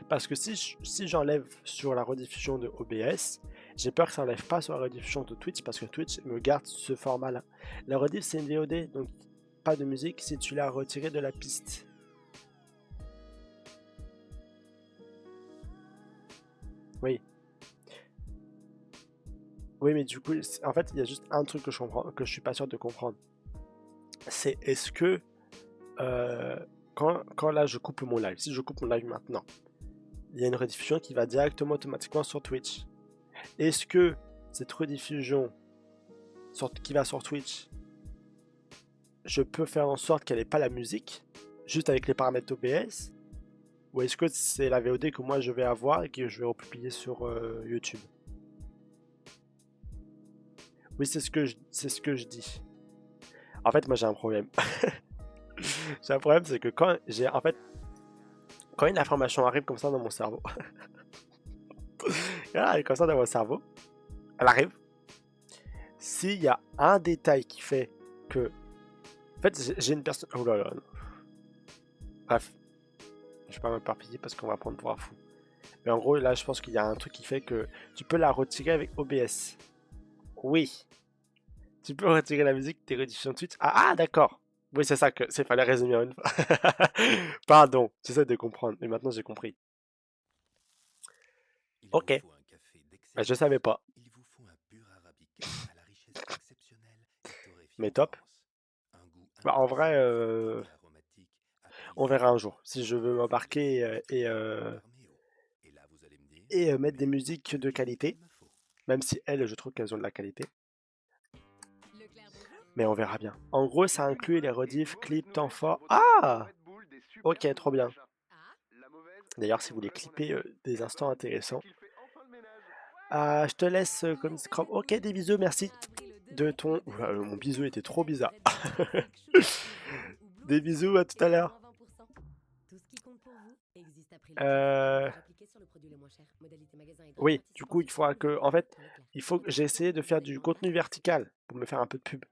Parce que si j'enlève sur la rediffusion de OBS, j'ai peur que ça n'enlève pas sur la rediffusion de Twitch, parce que Twitch me garde ce format-là. La rediff, c'est une VOD, donc pas de musique si tu l'as retiré de la piste. Oui. Oui, mais du coup, en fait, il y a juste un truc que je suis pas sûr de comprendre. C'est est-ce que quand là je coupe mon live, si je coupe mon live maintenant, il y a une rediffusion qui va directement automatiquement sur Twitch. Est-ce que cette rediffusion qui va sur Twitch, je peux faire en sorte qu'elle n'ait pas la musique, juste avec les paramètres OBS? Ou est-ce que c'est la VOD que moi je vais avoir et que je vais republier sur YouTube? Oui, c'est ce que je dis. En fait, moi j'ai un problème. J'ai un problème, c'est que quand une information arrive comme ça dans mon cerveau, elle arrive comme ça dans mon cerveau, elle arrive. S'il y a un détail qui fait que... En fait, j'ai une personne... Oh là là. Bref. Je vais pas m'éparpiller parce qu'on va prendre pour un fou. Mais en gros, là, je pense qu'il y a un truc qui fait que tu peux la retirer avec OBS. Oui. Tu peux retirer la musique de tes rediffusions de Twitch. Ah, d'accord. Oui, c'est ça que... C'est fallait résumer en une fois. Pardon. J'essaie de comprendre. Mais maintenant, j'ai compris. Ok. Bah, je savais pas. Mais top. Bah, en vrai, on verra un jour. Si je veux m'embarquer et mettre des musiques de qualité, même si elles, je trouve qu'elles ont de la qualité. Mais on verra bien. En gros, ça inclut les rediffs, clips, temps fort. Ah! Ok, trop bien. D'ailleurs, si vous voulez clipper des instants intéressants, je te laisse comme Scrum. Ok, des bisous, merci de ton... Oula, mon bisou était trop bizarre. Des bisous, à tout à l'heure. Oui, du coup, il faut que... En fait, j'ai essayé de faire du contenu vertical pour me faire un peu de pub.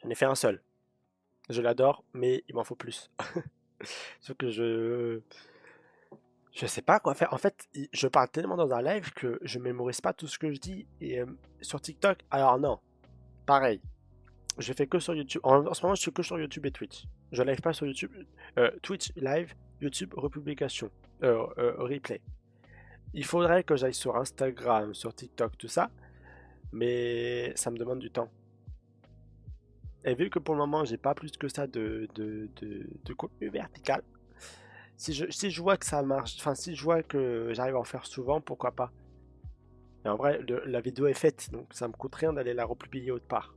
J'en ai fait un seul. Je l'adore, mais il m'en faut plus. Sauf que je sais pas quoi faire. En fait, je parle tellement dans un live que je mémorise pas tout ce que je dis. Et sur TikTok, alors non, pareil. Je fais que sur YouTube. En ce moment, je suis que sur YouTube et Twitch. Je live pas sur YouTube. Twitch live, YouTube republication, replay. Il faudrait que j'aille sur Instagram, sur TikTok, tout ça. Mais ça me demande du temps. Et vu que pour le moment, j'ai pas plus que ça de contenu vertical, si je vois que ça marche, enfin si je vois que j'arrive à en faire souvent, pourquoi pas. Mais en vrai, la vidéo est faite, donc ça me coûte rien d'aller la republier autre part.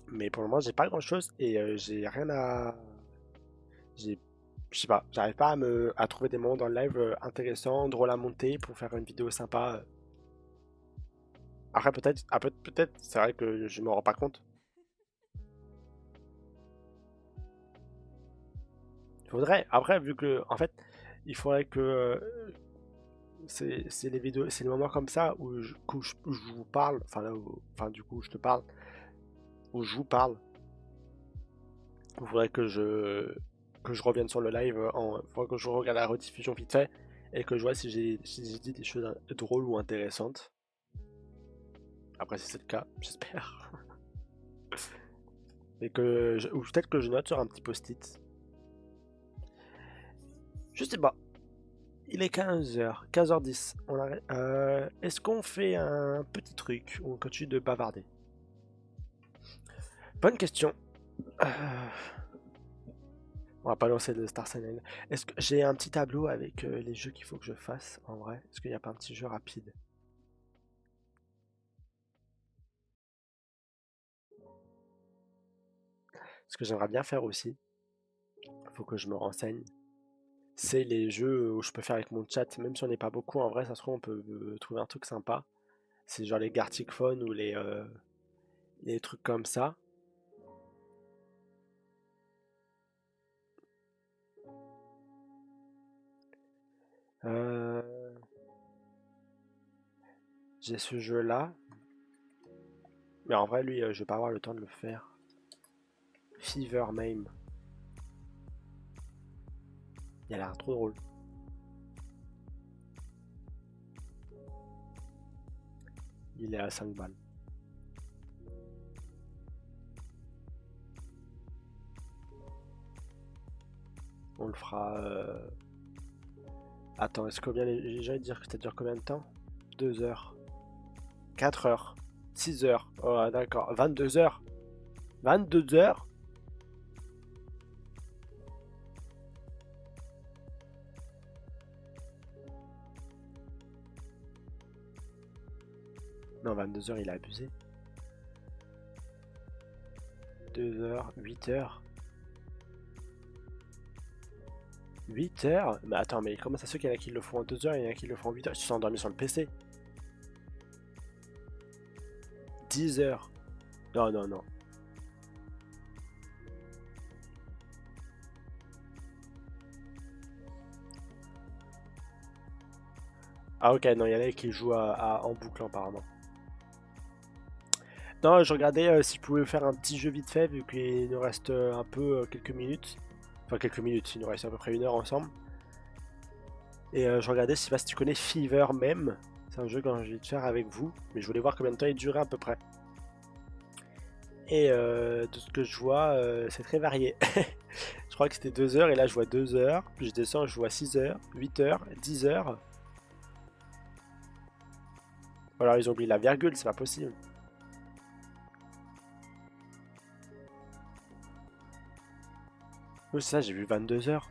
Mais pour le moment, j'ai pas grand chose et j'ai rien à. Je sais pas, j'arrive pas à trouver des moments dans le live intéressants, drôles à monter pour faire une vidéo sympa. Après, peut-être, c'est vrai que je me rends pas compte. Faudrait, après, vu que, en fait, il faudrait que c'est les vidéos, c'est les moments comme ça où je vous parle, enfin là, enfin du coup, je te parle, où je vous parle. Il faudrait que je revienne sur le live, faudrait que je regarde la rediffusion vite fait et que je vois si j'ai dit des choses drôles ou intéressantes. Après, si c'est le cas, j'espère. Et ou peut-être que je note sur un petit post-it. Je sais pas. Il est 15h, 15h10. Est-ce qu'on fait un petit truc ou on continue de bavarder? Bonne question. Euh, On va pas lancer le Star Channel. Est-ce que j'ai un petit tableau avec les jeux qu'il faut que je fasse en vrai? Est-ce qu'il n'y a pas un petit jeu rapide? Ce que j'aimerais bien faire aussi, il faut que je me renseigne, c'est les jeux où je peux faire avec mon chat, même si on n'est pas beaucoup en vrai, ça se trouve on peut trouver un truc sympa. C'est genre les Gartic Phone ou les trucs comme ça. Euh, j'ai ce jeu-là, mais en vrai lui, je vais pas avoir le temps de le faire. Fever Mame, il a l'air trop drôle. Il est à 5 balles. On le fera. Attends, est-ce combien j'allais dire que ça dure combien de temps? 2 heures. 4 heures. 6 heures. Oh, d'accord. 22 heures. 22 heures. Non, 22 heures, il a abusé. 2 heures, 8 heures. 8 heures? Mais attends, mais comment ça se fait qu'il y en a qui le font en 2 heures et il y en a qui le font en 8 heures? Ils se sont endormis sur le PC. 10 heures. Non, non, non. Ah ok, non, il y en a qui jouent en boucle apparemment. Non, je regardais si je pouvais faire un petit jeu vite fait vu qu'il nous reste un peu quelques minutes. Enfin quelques minutes, il nous reste à peu près 1 heure ensemble. Et je regardais, je sais pas si tu connais Fever même. C'est un jeu que j'ai envie de faire avec vous, mais je voulais voir combien de temps il durait à peu près. Et de ce que je vois, c'est très varié. Je crois que c'était 2 heures et là je vois 2 heures. Puis je descends, je vois 6 heures, 8 heures, 10 heures. Alors ils ont oublié la virgule, c'est pas possible. Oui, c'est ça, j'ai vu 22 heures.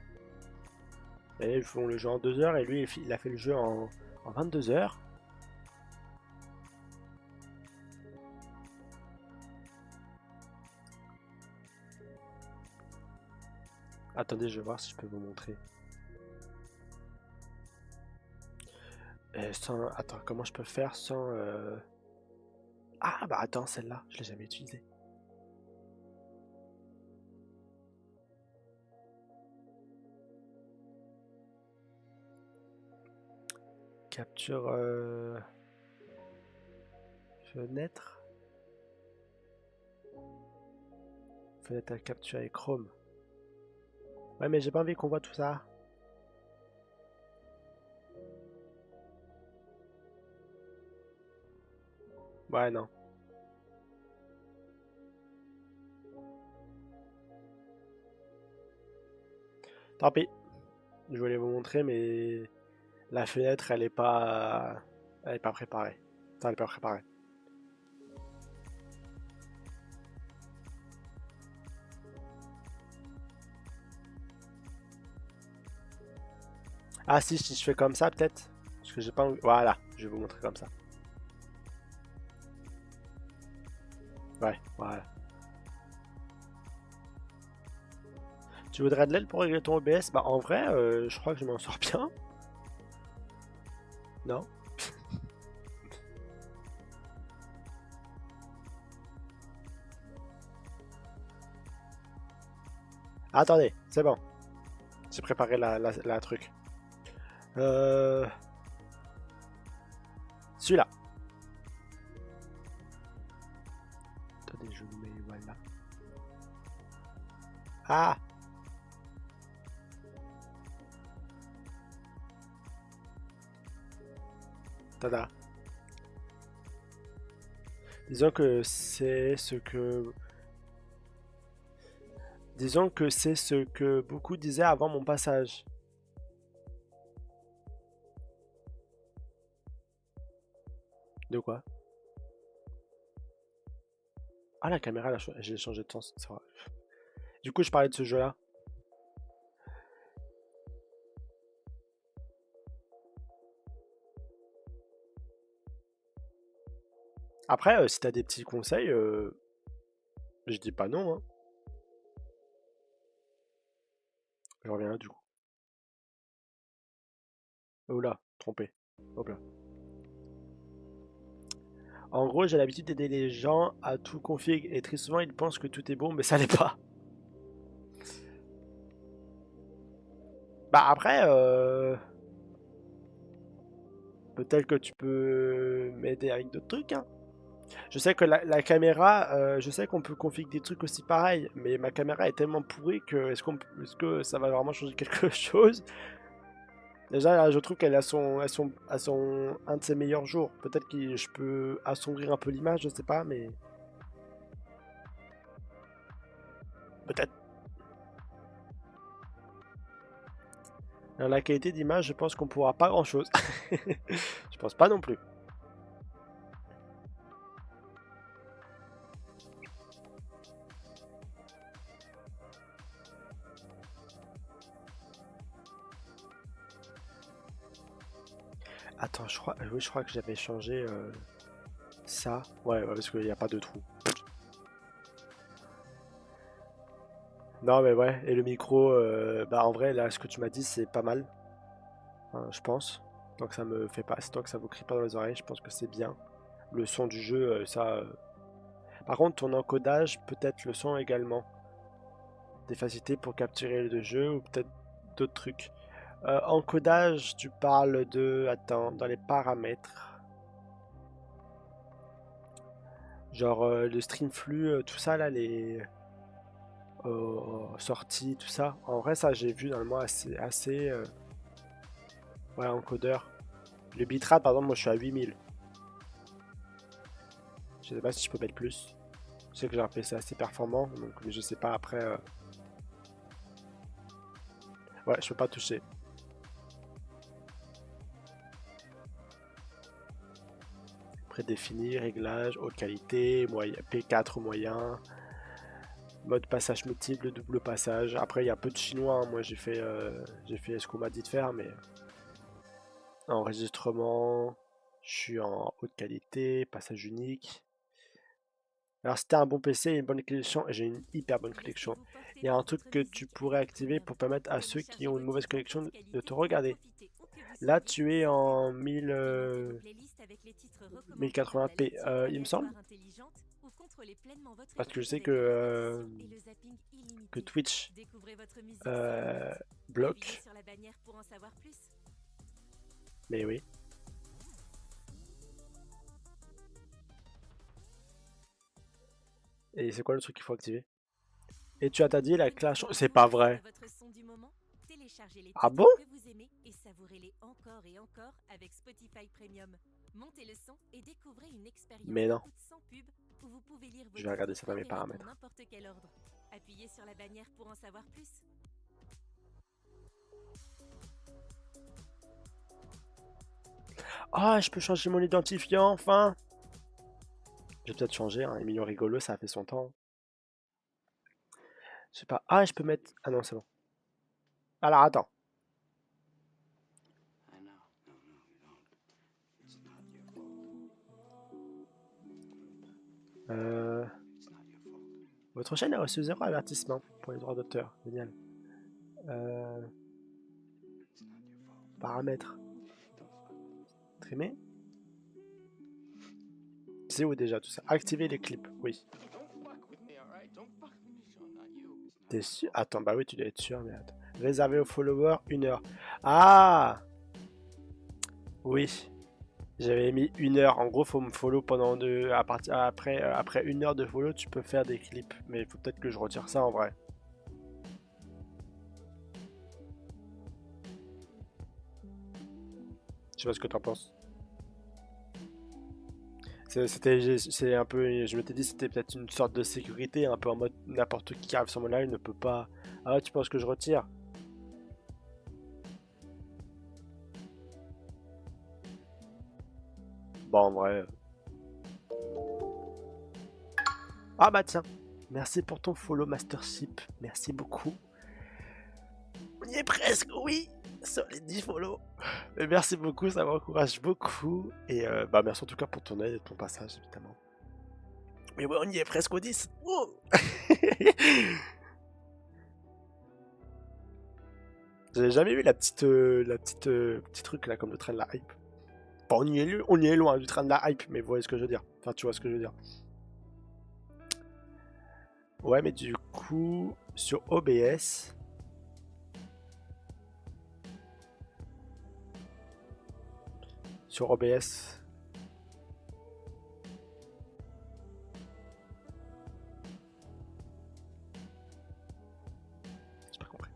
Et ils font le jeu en 2 heures et lui il a fait le jeu en 22 heures. Attendez, je vais voir si je peux vous montrer. Attends, comment je peux faire sans... Ah bah attends, celle-là, je l'ai jamais utilisée. Capture fenêtre. Fenêtre à capturer Chrome. Ouais, mais j'ai pas envie qu'on voit tout ça. Ouais, non. Tant pis. Je voulais vous montrer, mais la fenêtre, elle est pas préparée. Enfin, elle est pas préparée. Ah si je fais comme ça, peut-être. Parce que j'ai pas envie... Voilà, je vais vous montrer comme ça. Ouais, voilà. Tu voudrais de l'aide pour régler ton OBS? Bah en vrai, je crois que je m'en sors bien. Non? Attendez, c'est bon. J'ai préparé la truc. Celui-là. Attendez, je vous mets, voilà. Ah! Tada. Disons que c'est ce que... Disons que c'est ce que beaucoup disaient avant mon passage. De quoi? Ah, la caméra, j'ai changé de sens, c'est vrai. Du coup, je parlais de ce jeu-là. Après, si t'as des petits conseils, je dis pas non, hein. Je reviens là, du coup. Oula, trompé. Hop là. En gros, j'ai l'habitude d'aider les gens à tout config et très souvent ils pensent que tout est bon, mais ça l'est pas. Bah après, peut-être que tu peux m'aider avec d'autres trucs, hein. Je sais que la caméra, je sais qu'on peut config des trucs aussi pareils, mais ma caméra est tellement pourrie que est-ce que ça va vraiment changer quelque chose? Déjà, là, je trouve qu'elle a un de ses meilleurs jours. Peut-être que je peux assombrir un peu l'image, je sais pas, mais peut-être. Dans la qualité d'image, je pense qu'on pourra pas grand-chose. Je pense pas non plus. Attends, oui, je crois que j'avais changé ça. Ouais, parce qu'il n'y a pas de trou. Non, mais ouais, et le micro, bah en vrai, là, ce que tu m'as dit, c'est pas mal, hein, je pense. Tant que ça me fait pas, tant que ça vous crie pas dans les oreilles, je pense que c'est bien. Le son du jeu, ça. Par contre, ton encodage, peut-être le son également. Des facilités pour capturer le jeu ou peut-être d'autres trucs. Encodage, tu parles de. Attends, dans les paramètres. Genre le stream flux, tout ça là, les sorties, tout ça. En vrai, ça j'ai vu normalement assez ouais, encodeur. Le bitrate, par exemple, moi je suis à 8000. Je sais pas si je peux mettre plus. Je sais que j'ai un PC assez performant, donc mais je sais pas après. Ouais, je peux pas toucher. Prédéfinir, réglage, haute qualité, moyen, P4 moyen, mode passage multiple, double passage. Après, il y a un peu de chinois, hein. Moi, j'ai fait ce qu'on m'a dit de faire, mais enregistrement, je suis en haute qualité, passage unique. Alors, si t'as un bon PC et une bonne connexion, j'ai une hyper bonne connexion. Il y a un truc que tu pourrais activer pour permettre à ceux qui ont une mauvaise connexion de te regarder. Là, tu es en 1080p, il me semble. Parce que je sais que Twitch bloque. Mais oui. Et c'est quoi le truc qu'il faut activer? Et tu as t'as dit la clash. C'est pas vrai. Ah bon? Mais non. Je vais regarder ça dans mes paramètres. Ah, je peux changer mon identifiant enfin. Je vais peut-être changer, hein. Emilio Rigolo, ça a fait son temps. Je sais pas. Ah, je peux mettre. Ah non, c'est bon. Alors attends. Euh, Votre chaîne a reçu 0 avertissement pour les droits d'auteur. Génial. Euh, Paramètres. Streamer. C'est où déjà tout ça? Activer les clips, oui. T'es sûr? Attends, bah oui, tu dois être sûr, mais attends. Réservé aux followers, 1 heure. Ah! Oui, j'avais mis 1 heure. En gros, faut me follow pendant à partir après 1 heure de follow, tu peux faire des clips. Mais il faut peut-être que je retire ça en vrai. Je sais pas ce que t'en penses. C'est un peu, je m'étais dit c'était peut-être une sorte de sécurité, un peu en mode n'importe qui arrive sur mon live ne peut pas. Ah, tu penses que je retire? Bon, en vrai. Ah bah tiens, merci pour ton follow Mastership, merci beaucoup. On y est presque, oui, sur les 10 follow. Mais merci beaucoup, ça m'encourage beaucoup. Et bah merci en tout cas pour ton aide et ton passage, évidemment. Mais ouais, on y est presque aux 10. Oh. J'avais jamais vu petit truc là comme le train de la hype. Bon, on y est loin du train de la hype, mais vous voyez ce que je veux dire. Enfin, tu vois ce que je veux dire. Ouais, mais du coup, sur OBS, sur OBS, j'ai pas compris.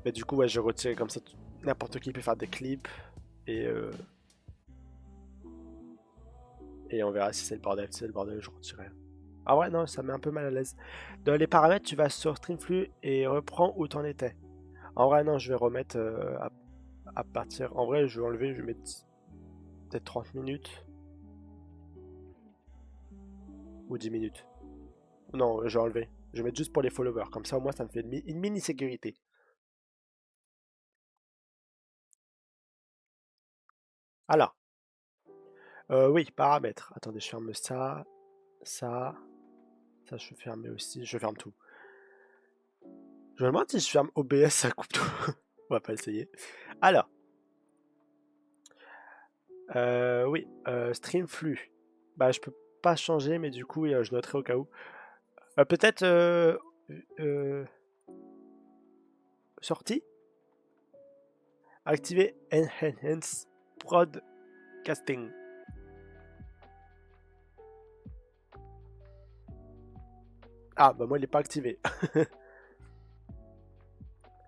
Mais du coup, ouais, je retire comme ça. N'importe qui peut faire des clips et euh, et on verra si c'est le bordel. Si c'est le bordel, je retirerai. Ah ouais, non, ça met un peu mal à l'aise. Dans les paramètres, tu vas sur Streamflux et reprends où t'en étais. En vrai, non, je vais remettre à partir. En vrai, je vais enlever, je vais mettre peut-être 30 minutes ou 10 minutes. Non, je vais enlever. Je vais mettre juste pour les followers. Comme ça, au moins, ça me fait une mini sécurité. Alors, oui, paramètres. Attendez, je ferme ça, ça, ça, je vais fermer aussi. Je ferme tout. Je me demande si je ferme OBS, ça coupe tout. On va pas essayer. Alors, oui, stream flux. Bah, je peux pas changer, mais du coup, je noterai au cas où. Peut-être euh, sortie, activer Enhance Broadcasting. Ah, bah moi, il est pas activé.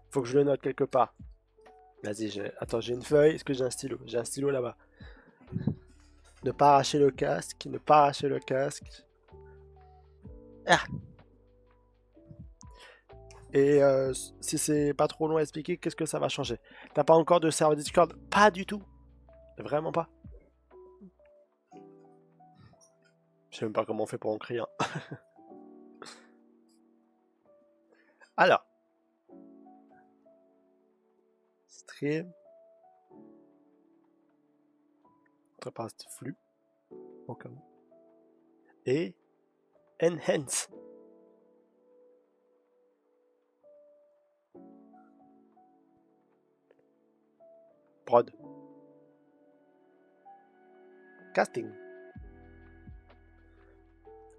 Faut que je le note quelque part. Vas-y, attends, j'ai une feuille. Est-ce que j'ai un stylo? J'ai un stylo là-bas. Ne pas arracher le casque, ne pas arracher le casque. Ah. Et si c'est pas trop long à expliquer, qu'est-ce que ça va changer? T'as pas encore de serveur Discord? Pas du tout. Vraiment pas. Je sais même pas comment on fait pour en créer un. Alors, stream, entre parenthèses flux, au cas où. Et enhance. Prod. Casting.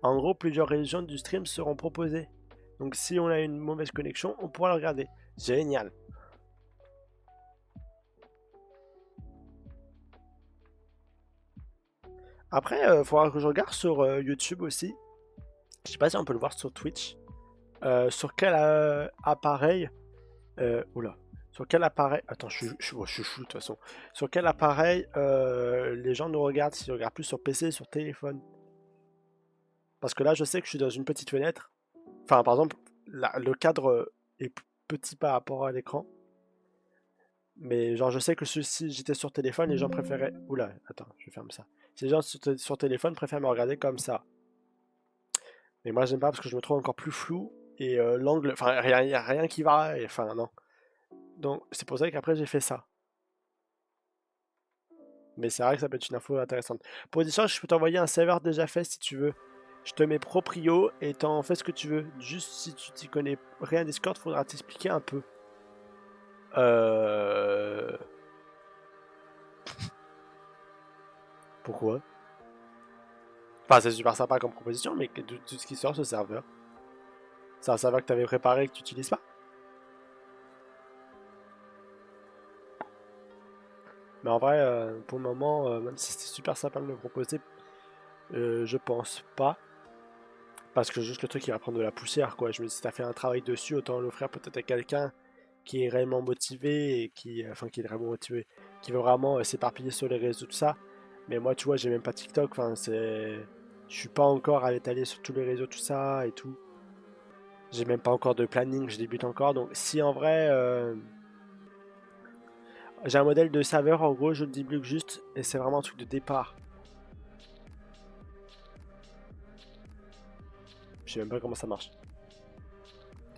En gros, plusieurs régions du stream seront proposées. Donc si on a une mauvaise connexion, on pourra le regarder. Génial. Après, il faudra que je regarde sur YouTube aussi. Je sais pas si on peut le voir sur Twitch. Sur quel appareil oula. Sur quel appareil. Attends, je suis fou de toute façon. Sur quel appareil les gens nous regardent? S'ils regardent plus sur PC, sur téléphone? Parce que là, je sais que je suis dans une petite fenêtre. Enfin, par exemple, le cadre est petit par rapport à l'écran. Mais genre, je sais que si j'étais sur téléphone, les gens préféraient. Oula, attends, je ferme ça. Si les gens sur téléphone préfèrent me regarder comme ça. Mais moi, j'aime pas parce que je me trouve encore plus flou. Et l'angle. Enfin, il n'y a rien qui va. Enfin, non. Donc, c'est pour ça qu'après, j'ai fait ça. Mais c'est vrai que ça peut être une info intéressante. Pour l'édition, je peux t'envoyer un serveur déjà fait si tu veux. Je te mets proprio et t'en fais ce que tu veux. Juste si tu t'y connais rien Discord, faudra t'expliquer un peu. Euh... Pourquoi? Enfin, c'est super sympa comme proposition, mais tout ce qui sort ce serveur. C'est un serveur que tu avais préparé et que tu n'utilises pas? Mais en vrai, pour le moment, même si c'était super sympa de me le proposer, je pense pas. Parce que juste le truc, il va prendre de la poussière, quoi. Je me dis, si t'as fait un travail dessus, autant l'offrir peut-être à quelqu'un qui est réellement motivé et qui est vraiment motivé, qui veut vraiment s'éparpiller sur les réseaux, tout ça. Mais moi, tu vois, j'ai même pas TikTok. Enfin, je suis pas encore à l'étaler sur tous les réseaux, tout ça et tout. J'ai même pas encore de planning, je débute encore. Donc, si en vrai, j'ai un modèle de saveur, en gros, je le débloque juste et c'est vraiment un truc de départ. Je sais même pas comment ça marche.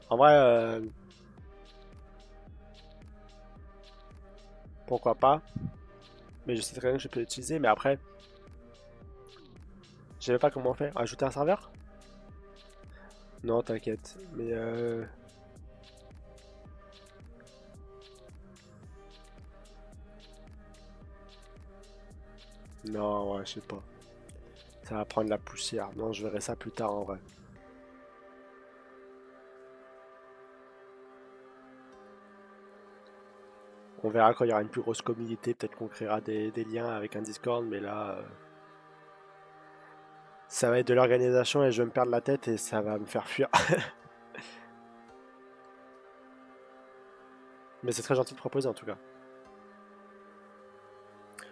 En vrai, pourquoi pas. Mais je sais très bien que je peux l'utiliser. Mais après, je sais pas comment faire. Ajouter un serveur? Non, t'inquiète. Mais non, ouais, je sais pas. Ça va prendre la poussière. Non, je verrai ça plus tard en vrai. On verra quand il y aura une plus grosse communauté. Peut-être qu'on créera des liens avec un Discord. Mais là, ça va être de l'organisation et je vais me perdre la tête et ça va me faire fuir. Mais c'est très gentil de proposer en tout cas.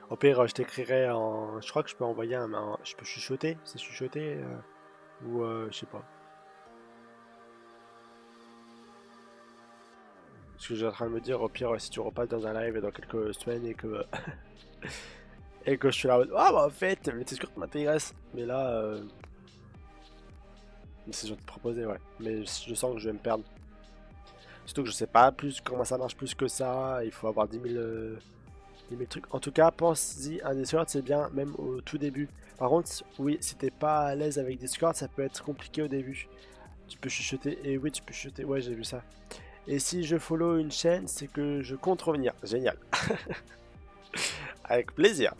Au pire, je t'écrirai en. Je crois que je peux envoyer Je peux chuchoter? C'est chuchoter? Ou je sais pas. Ce que j'ai en train de me dire, au pire, si tu repasses dans un live dans quelques semaines et que je suis là, ah bah en fait, le Discord m'intéresse. Mais là, c'est gentil de proposer, ouais. Mais je sens que je vais me perdre. Surtout que je sais pas plus comment ça marche plus que ça. Il faut avoir 10 000 trucs. En tout cas, pense-y, un Discord c'est bien, même au tout début. Par contre, oui, si t'es pas à l'aise avec Discord, ça peut être compliqué au début. Tu peux chuchoter, et oui, tu peux chuchoter, ouais, j'ai vu ça. Et si je follow une chaîne, c'est que je compte revenir. Génial. Avec plaisir.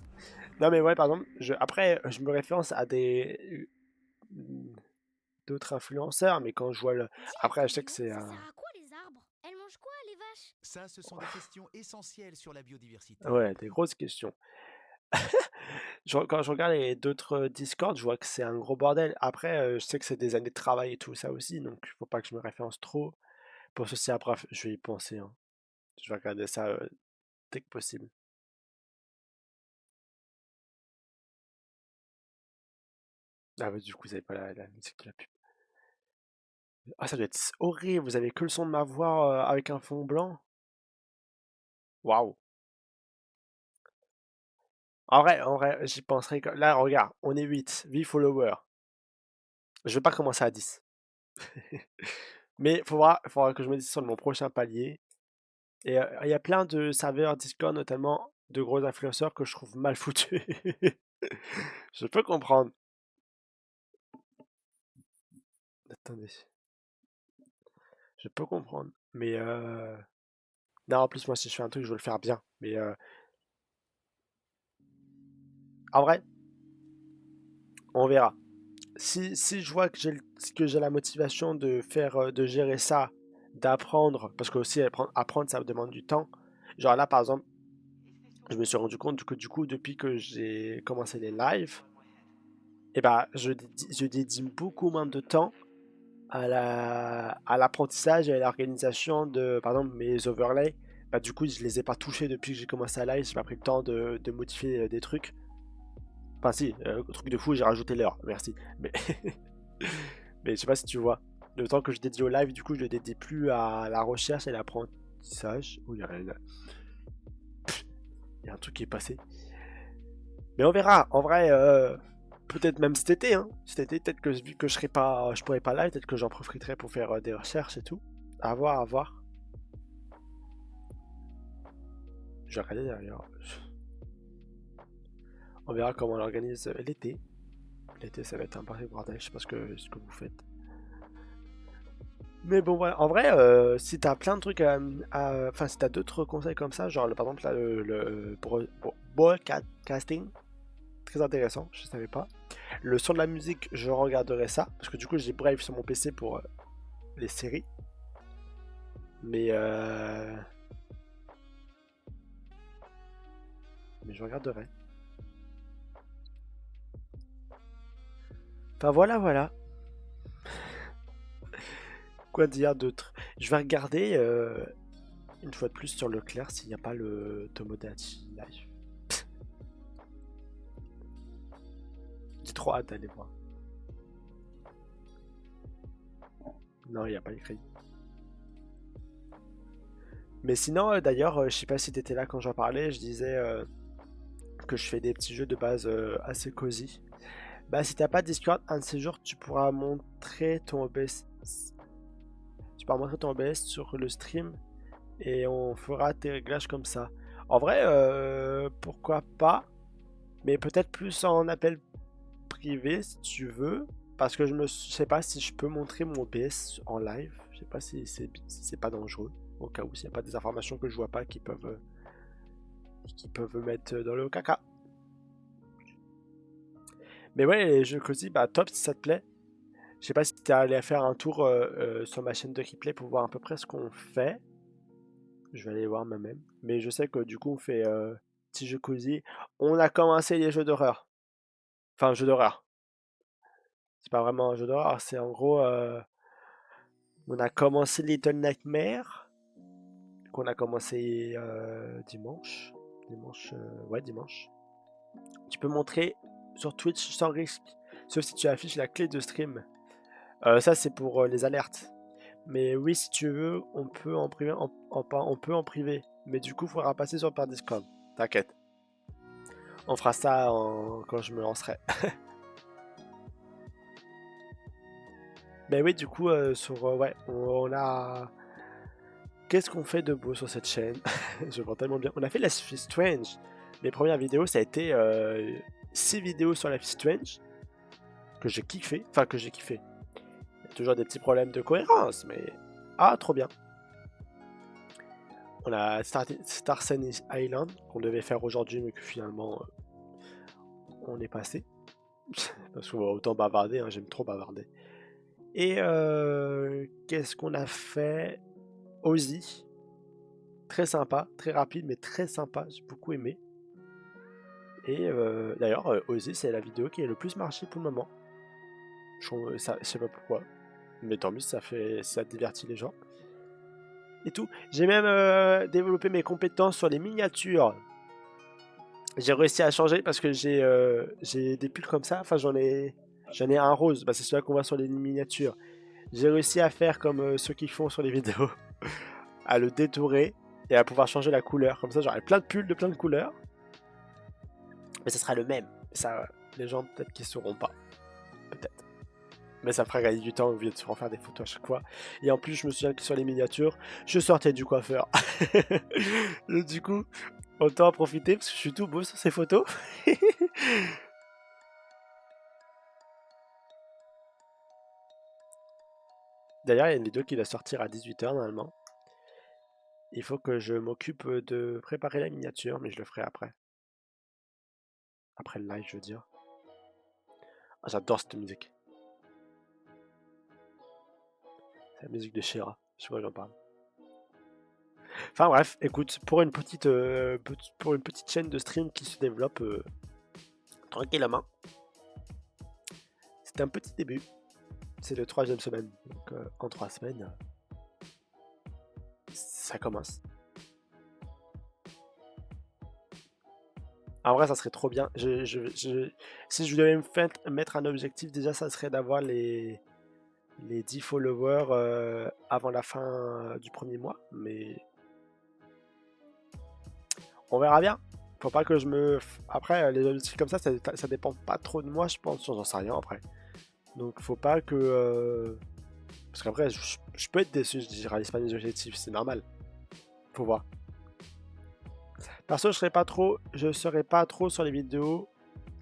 Non mais ouais, par exemple, après, je me référence à d'autres influenceurs, mais quand je vois le... Dis, Après, je sais que Caillou, c'est ça un... sert à quoi les arbres? Elles mangent quoi, les vaches? Ça, ce sont des questions essentielles sur la biodiversité. Ouais, des grosses questions. Quand je regarde les d'autres Discord, je vois que c'est un gros bordel. Après, je sais que c'est des années de travail et tout ça aussi, donc il faut pas que je me référence trop. Pour ceci, après, je vais y penser, hein. Je vais regarder ça dès que possible. Ah ouais, du coup, vous avez pas la musique de la pub. Ah, ça doit être horrible, vous avez que le son de ma voix avec un fond blanc. Waouh. En vrai, j'y penserai. Là, regarde, on est 8 followers. Je vais pas commencer à 10. Mais faudra que je me dise sur mon prochain palier. Et il y a plein de serveurs Discord, notamment de gros influenceurs que je trouve mal foutus. Je peux comprendre. Attendez, je peux comprendre. Mais non, en plus, moi, si je fais un truc, je veux le faire bien. Mais en vrai, on verra. Si je vois que j'ai la motivation de faire, de gérer ça, d'apprendre, parce que aussi apprendre, ça demande du temps. Genre là, par exemple, je me suis rendu compte que du coup, depuis que j'ai commencé les lives, et bah, je dédie beaucoup moins de temps à l'apprentissage et à l'organisation de, par exemple, mes overlays. Bah, du coup, je les ai pas touchés depuis que j'ai commencé à live. J'ai pas pris le temps de modifier des trucs. Enfin, si, truc de fou, j'ai rajouté l'heure. Merci. Mais, mais je sais pas si tu vois. Le temps que je dédie au live, du coup, je le dédie plus à la recherche et l'apprentissage. Oh, il y a un truc qui est passé. Mais on verra. En vrai, peut-être même cet été, hein. Cet été, peut-être que vu que je pourrais pas live, peut-être que j'en profiterai pour faire des recherches et tout. À voir, à voir. Je vais regarder derrière. On verra comment on organise l'été. L'été, ça va être un pareil bordel. Je sais pas ce que vous faites. Mais bon, voilà. En vrai, si t'as plein de trucs enfin, si t'as d'autres conseils comme ça, genre par exemple là, le broadcasting, très intéressant, je savais pas. Le son de la musique, je regarderai ça, parce que du coup j'ai Brave sur mon PC pour les séries. Mais je regarderai. Enfin voilà. Quoi dire d'autre? Je vais regarder une fois de plus sur Leclerc s'il n'y a pas le Tomodachi Live. J'ai trop hâte d'aller voir. Non, il n'y a pas écrit. Mais sinon, d'ailleurs, je sais pas si t'étais là quand j'en parlais, je disais que je fais des petits jeux de base assez cosy. Bah, si t'as pas de Discord, un de ces jours, tu pourras montrer ton OBS. Tu pourras montrer ton OBS sur le stream et on fera tes réglages comme ça. En vrai, pourquoi pas, mais peut-être plus en appel privé si tu veux, parce que je sais pas si je peux montrer mon OBS en live. Je sais pas si c'est pas dangereux, au cas où s'il n'y a pas des informations que je vois pas qui peuvent me mettre dans le caca. Mais ouais, les jeux cosy, bah top si ça te plaît. Je sais pas si t'es allé faire un tour sur ma chaîne de replay pour voir à peu près ce qu'on fait. Je vais aller voir moi-même. Mais je sais que du coup on fait petit jeu cosy. On a commencé les jeux d'horreur. Enfin, jeu d'horreur. C'est pas vraiment un jeu d'horreur, c'est en gros on a commencé Little Nightmare. Qu'on a commencé dimanche. Ouais, dimanche. Tu peux montrer sur Twitch sans risque, sauf si tu affiches la clé de stream. Ça c'est pour les alertes. Mais oui, si tu veux, on peut en privé, on peut en privé. Mais du coup, il faudra passer par Discord. T'inquiète. On fera ça quand je me lancerai. Mais oui, du coup, ouais, on a. Qu'est-ce qu'on fait de beau sur cette chaîne? Je vois tellement bien. On a fait la Life is Strange. Mes premières vidéos, ça a été 6 vidéos sur Life is Strange. Que j'ai kiffé. Enfin, que j'ai kiffé. Il y a toujours des petits problèmes de cohérence, mais. Ah, trop bien. On a Star Island, qu'on devait faire aujourd'hui, mais que finalement, on est passé. Parce qu'on va autant bavarder, hein, j'aime trop bavarder. Et qu'est-ce qu'on a fait? Ozzy. Très sympa, très rapide, mais très sympa, j'ai beaucoup aimé. Et d'ailleurs, Ozzy, c'est la vidéo qui est le plus marché pour le moment. Je sais pas pourquoi, mais tant mieux, ça divertit les gens. Et tout. J'ai même développé mes compétences sur les miniatures. J'ai réussi à changer parce que j'ai des pulls comme ça. Enfin, j'en ai un rose. Bah, c'est celui-là qu'on voit sur les miniatures. J'ai réussi à faire comme ceux qui font sur les vidéos, à le détourer et à pouvoir changer la couleur. Comme ça, j'aurai plein de pulls de plein de couleurs. Mais ça sera le même. Ça, les gens peut-être qu'ils sauront pas. Peut-être. Mais ça me fera gagner du temps au lieu de se refaire des photos à chaque fois. Et en plus, je me souviens que sur les miniatures, je sortais du coiffeur. Du coup, autant en profiter parce que je suis tout beau sur ces photos. D'ailleurs, il y a une vidéo qui doit sortir à 18h normalement. Il faut que je m'occupe de préparer la miniature, mais je le ferai après. Après le live, je veux dire. Ah, j'adore cette musique. C'est la musique de Shira. Je sais pas, j'en parle. Enfin bref, écoute, pour une petite chaîne de stream qui se développe tranquillement, c'est un petit début. C'est le 3e semaine, donc en 3 semaines, ça commence. En vrai, ça serait trop bien. Si je devais me mettre un objectif, déjà, ça serait d'avoir les 10 followers avant la fin du premier mois, mais on verra bien. Faut pas que je me. Après, les objectifs comme ça dépend pas trop de moi, je pense. J'en sais rien après. Donc, faut pas que. Parce qu'après, je peux être déçu, je réalise pas mes objectifs, c'est normal. Faut voir. Perso, je serai pas trop sur les vidéos,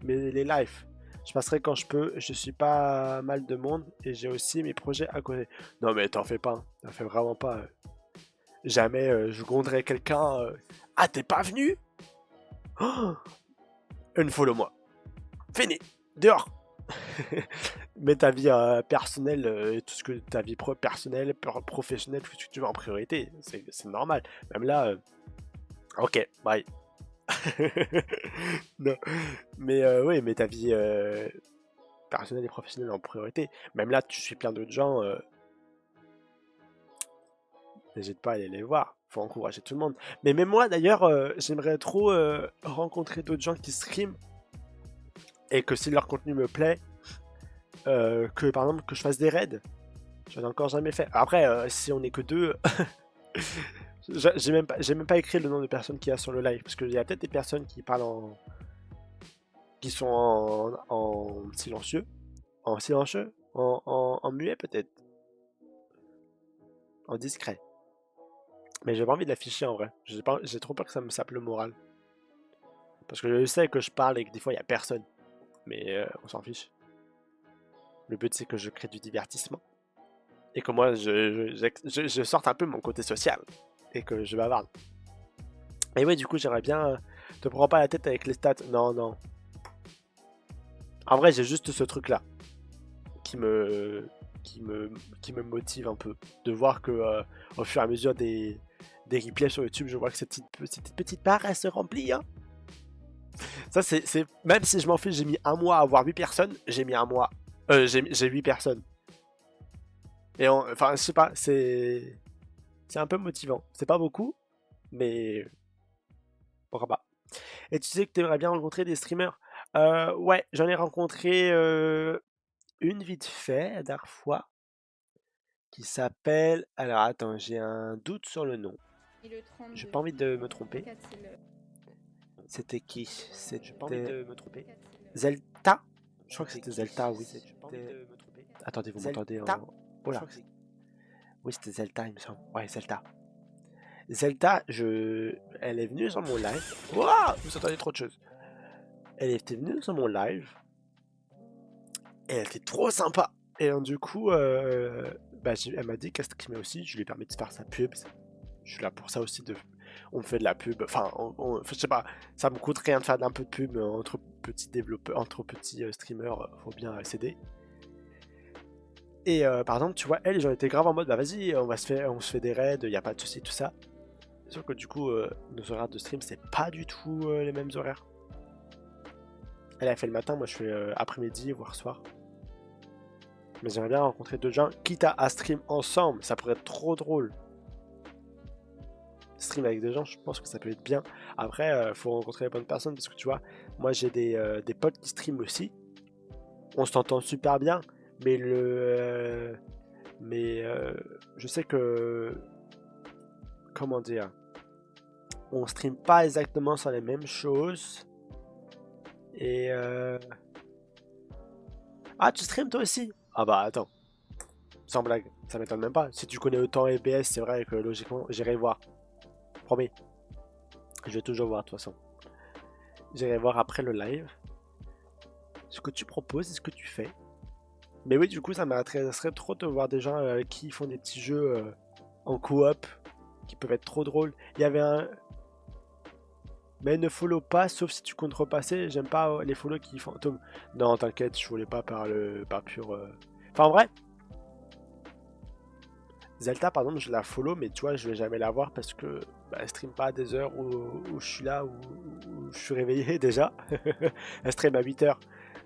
mais les lives. Je passerai quand je peux. Je suis pas mal de monde et j'ai aussi mes projets à côté. Non, mais t'en fais pas. Hein. T'en fais vraiment pas. Jamais je gronderai quelqu'un. Ah, t'es pas venu? Oh, unfollow moi. Fini. Dehors. Mets ta vie personnelle et tout ce que ta vie personnelle, professionnelle, tout ce que tu veux en priorité. C'est normal. Même là, ok, bye. Non. Mais oui, mets ta vie personnelle et professionnelle en priorité. Même là, tu suis plein d'autres gens. N'hésite pas à aller les voir. Faut encourager tout le monde. Mais même moi, d'ailleurs, j'aimerais trop rencontrer d'autres gens qui streament et que si leur contenu me plaît, que par exemple que je fasse des raids. J'en ai encore jamais fait. Après, si on est que deux, j'ai même pas écrit le nom de personnes qu'il y a sur le live parce qu'il y a peut-être des personnes qui parlent qui sont en silencieux, en muet peut-être, en discret. Mais j'ai pas envie de l'afficher en vrai. J'ai trop peur que ça me sape le moral. Parce que je sais que je parle et que des fois il y a personne. Mais on s'en fiche. Le but c'est que je crée du divertissement. Et que moi je sorte un peu mon côté social. Et que je bavarde. Et ouais, du coup j'aimerais bien. Te prends pas la tête avec les stats. Non, non. En vrai, j'ai juste ce truc là. Qui me. Qui me motive un peu. De voir que au fur et à mesure des replays sur YouTube, je vois que cette petite part elle se remplit. Hein. Ça, même si je m'en fiche, j'ai mis un mois à avoir 8 personnes, j'ai mis un mois. J'ai 8 personnes. Et enfin, je sais pas, c'est un peu motivant. C'est pas beaucoup, mais pourquoi pas. Et tu sais que tu aimerais bien rencontrer des streamers. Ouais, j'en ai rencontré une vite fait la dernière fois qui s'appelle. Alors attends, j'ai un doute sur le nom. J'ai pas envie de me tromper. C'était qui? C'était Zelta? Je crois que c'était Zelta, oui. Attendez, vous m'entendez en. Oh là. Oui, c'était Zelta, il me semble. Ouais, Zelta. Zelta, elle est venue sur mon live. Wouah, vous entendez trop de choses. Elle était venue sur mon live. Et elle était trop sympa. Et donc, du coup, elle m'a dit qu'elle streamait aussi. Je lui ai permis de faire sa pub. Je suis là pour ça aussi. On me fait de la pub. Enfin, je sais pas. Ça me coûte rien de faire un peu de pub entre petits développeurs, entre petits streamers. Faut bien s'aider. Et par exemple, tu vois, elle, j'en étais grave en mode, bah vas-y, on se fait des raids, y a pas de soucis, tout ça. Sauf que du coup, nos horaires de stream, c'est pas du tout les mêmes horaires. Elle a fait le matin, moi je fais après-midi, voire soir. Mais j'aimerais bien rencontrer d'autres gens, quitte à stream ensemble, ça pourrait être trop drôle. Stream avec des gens, je pense que ça peut être bien. Après, faut rencontrer les bonnes personnes, parce que tu vois, moi j'ai des potes qui streament aussi. On s'entend super bien, mais je sais que, comment dire, on stream pas exactement sur les mêmes choses. Et ah, tu stream toi aussi? Ah bah attends, sans blague, ça m'étonne même pas. Si tu connais autant EBS, c'est vrai que logiquement, j'irai voir. Promis, je vais toujours voir de toute façon. J'irai voir après le live ce que tu proposes et ce que tu fais. Mais oui, du coup, ça m'intéresserait trop de voir des gens qui font des petits jeux en coop qui peuvent être trop drôles. Il y avait un. Mais ne follow pas, sauf si tu comptes repasser. J'aime pas les follow qui fantôment. Non, t'inquiète, je voulais pas par pur. Enfin, en vrai, Zelta, par exemple, je la follow, mais tu vois, je vais jamais la voir parce que elle stream pas à des heures où je suis là, où je suis réveillé déjà. Elle stream à 8h.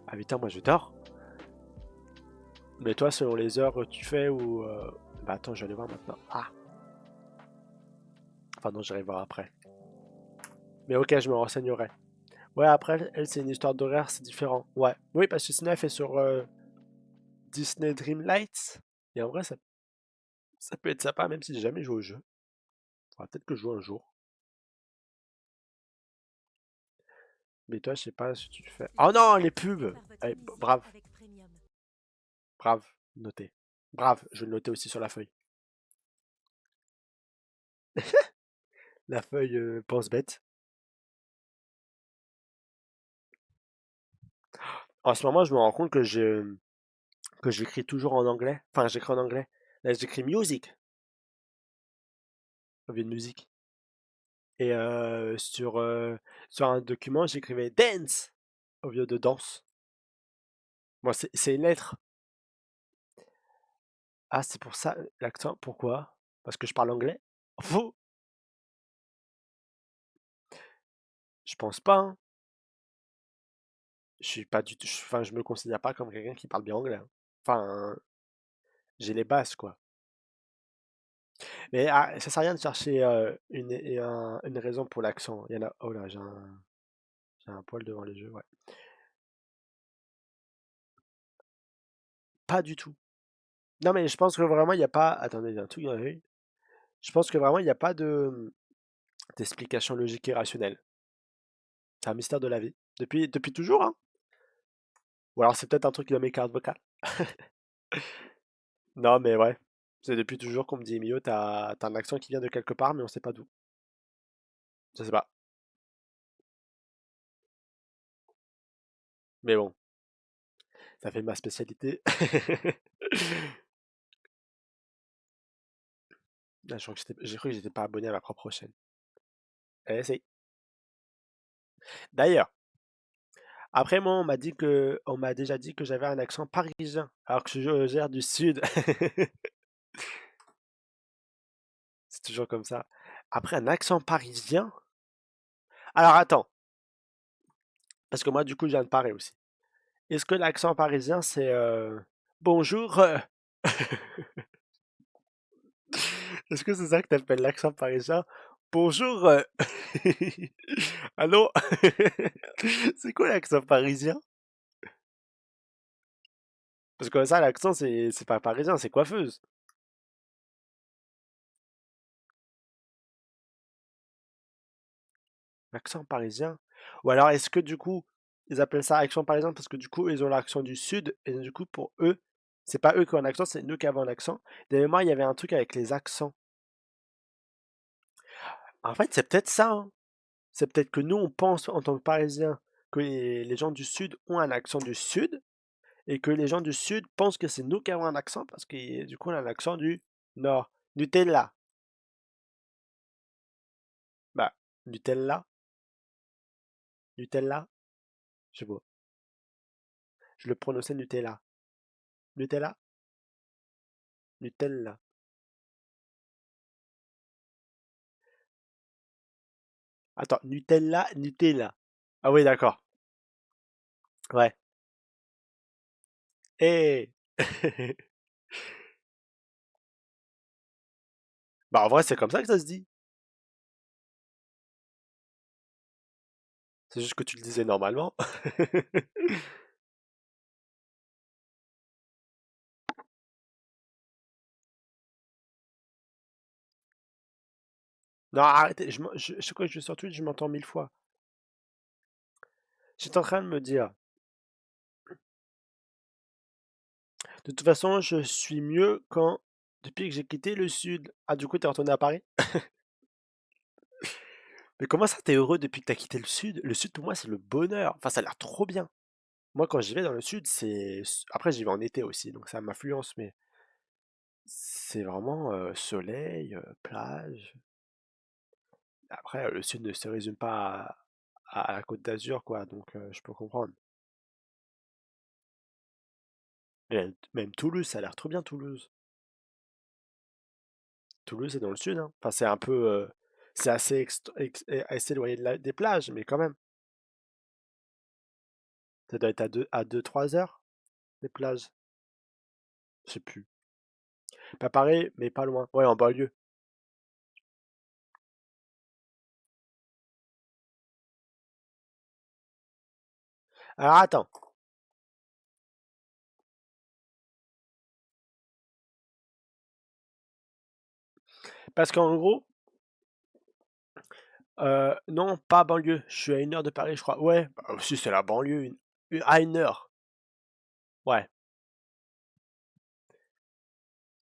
À 8h, moi je dors. Mais toi, selon les heures que tu fais ou. Bah attends, je vais aller voir maintenant. Ah! Enfin, non, j'irai voir après. Mais ok, je me renseignerai. Ouais, après, elle, c'est une histoire d'horaire, c'est différent. Ouais. Oui, parce que sinon, elle fait sur Disney Dreamlights. Et en vrai, ça peut être sympa, même si j'ai jamais joué au jeu. Faudra peut-être que je joue un jour. Mais toi, je sais pas si tu fais. Oh non, les pubs! Allez, brave, brave, noté. Brave, je vais le noter aussi sur la feuille. La feuille pense bête. En ce moment, je me rends compte que j'écris toujours en anglais. Enfin, j'écris en anglais. Là, j'écris music au lieu de musique. Et sur un document, j'écrivais dance au lieu de danse. Moi, c'est une lettre. Ah, c'est pour ça, l'accent. Pourquoi? Parce que je parle anglais? Faux! Je pense pas, hein. Je suis pas du tout. Enfin, je me considère pas comme quelqu'un qui parle bien anglais, hein. Enfin, j'ai les bases, quoi. Mais ah, ça sert à rien de chercher une raison pour l'accent. Il y en a. Oh là, j'ai un poil devant les yeux, ouais. Pas du tout. Non, mais je pense que vraiment, il n'y a pas. Attendez, il y a un truc dans l'œil. Je pense que vraiment, il n'y a pas d'explication logique et rationnelle. C'est un mystère de la vie. Depuis toujours, hein. Ou alors c'est peut-être un truc dans mes cartes vocales. Non, mais ouais. C'est depuis toujours qu'on me dit, Emilio, t'as un accent qui vient de quelque part, mais on sait pas d'où. Je sais pas. Mais bon, ça fait ma spécialité. Ah, j'ai cru que j'étais pas abonné à ma propre chaîne. Eh, si. D'ailleurs, après moi, on m'a déjà dit que j'avais un accent parisien, alors que je gère du sud. C'est toujours comme ça. Après, un accent parisien? Alors attends, parce que moi, du coup, je viens de Paris aussi. Est-ce que l'accent parisien, c'est bonjour? Est-ce que c'est ça que t'appelles l'accent parisien? Bonjour. Allô? C'est quoi l'accent parisien? Parce que ça, l'accent, c'est pas parisien, c'est coiffeuse. L'accent parisien? Ou alors, est-ce que du coup, ils appellent ça accent parisien parce que du coup, ils ont l'accent du sud et du coup, pour eux, c'est pas eux qui ont un accent, c'est nous qui avons un accent. De mémoire, il y avait un truc avec les accents. En fait, c'est peut-être ça, hein. C'est peut-être que nous, on pense en tant que Parisiens que les gens du Sud ont un accent du Sud et que les gens du Sud pensent que c'est nous qui avons un accent parce que du coup, on a un accent du Nord. Nutella. Bah, Nutella. Nutella. Je sais pas. Je le prononçais Nutella. Nutella. Nutella. Attends, Nutella, Nutella. Ah oui, d'accord. Ouais. Eh. Bah, en vrai, c'est comme ça que ça se dit. C'est juste que tu le disais normalement. Non, arrêtez. Je crois que je vais sur Twitch, je m'entends 1000 fois. J'étais en train de me dire, de toute façon, je suis mieux quand, depuis que j'ai quitté le sud. Ah, du coup, t'es retourné à Paris? Mais comment ça, t'es heureux depuis que t'as quitté le sud? Le sud, pour moi, c'est le bonheur. Enfin, ça a l'air trop bien. Moi, quand j'y vais dans le sud, c'est. Après, j'y vais en été aussi, donc ça m'influence, mais c'est vraiment soleil, plage. Après, le sud ne se résume pas à la Côte d'Azur, quoi, donc je peux comprendre. Et même Toulouse, ça a l'air trop bien, Toulouse. Toulouse, c'est dans le sud, hein. Enfin, c'est un peu. C'est assez, assez éloigné des plages, mais quand même. Ça doit être à 2 3 heures des plages. Je sais plus. Pas pareil, mais pas loin. Ouais, en banlieue. Alors attends. Parce qu'en gros, non, pas banlieue. Je suis à 1 heure de Paris, je crois. Ouais, bah, si c'est la banlieue. À 1 heure. Ouais,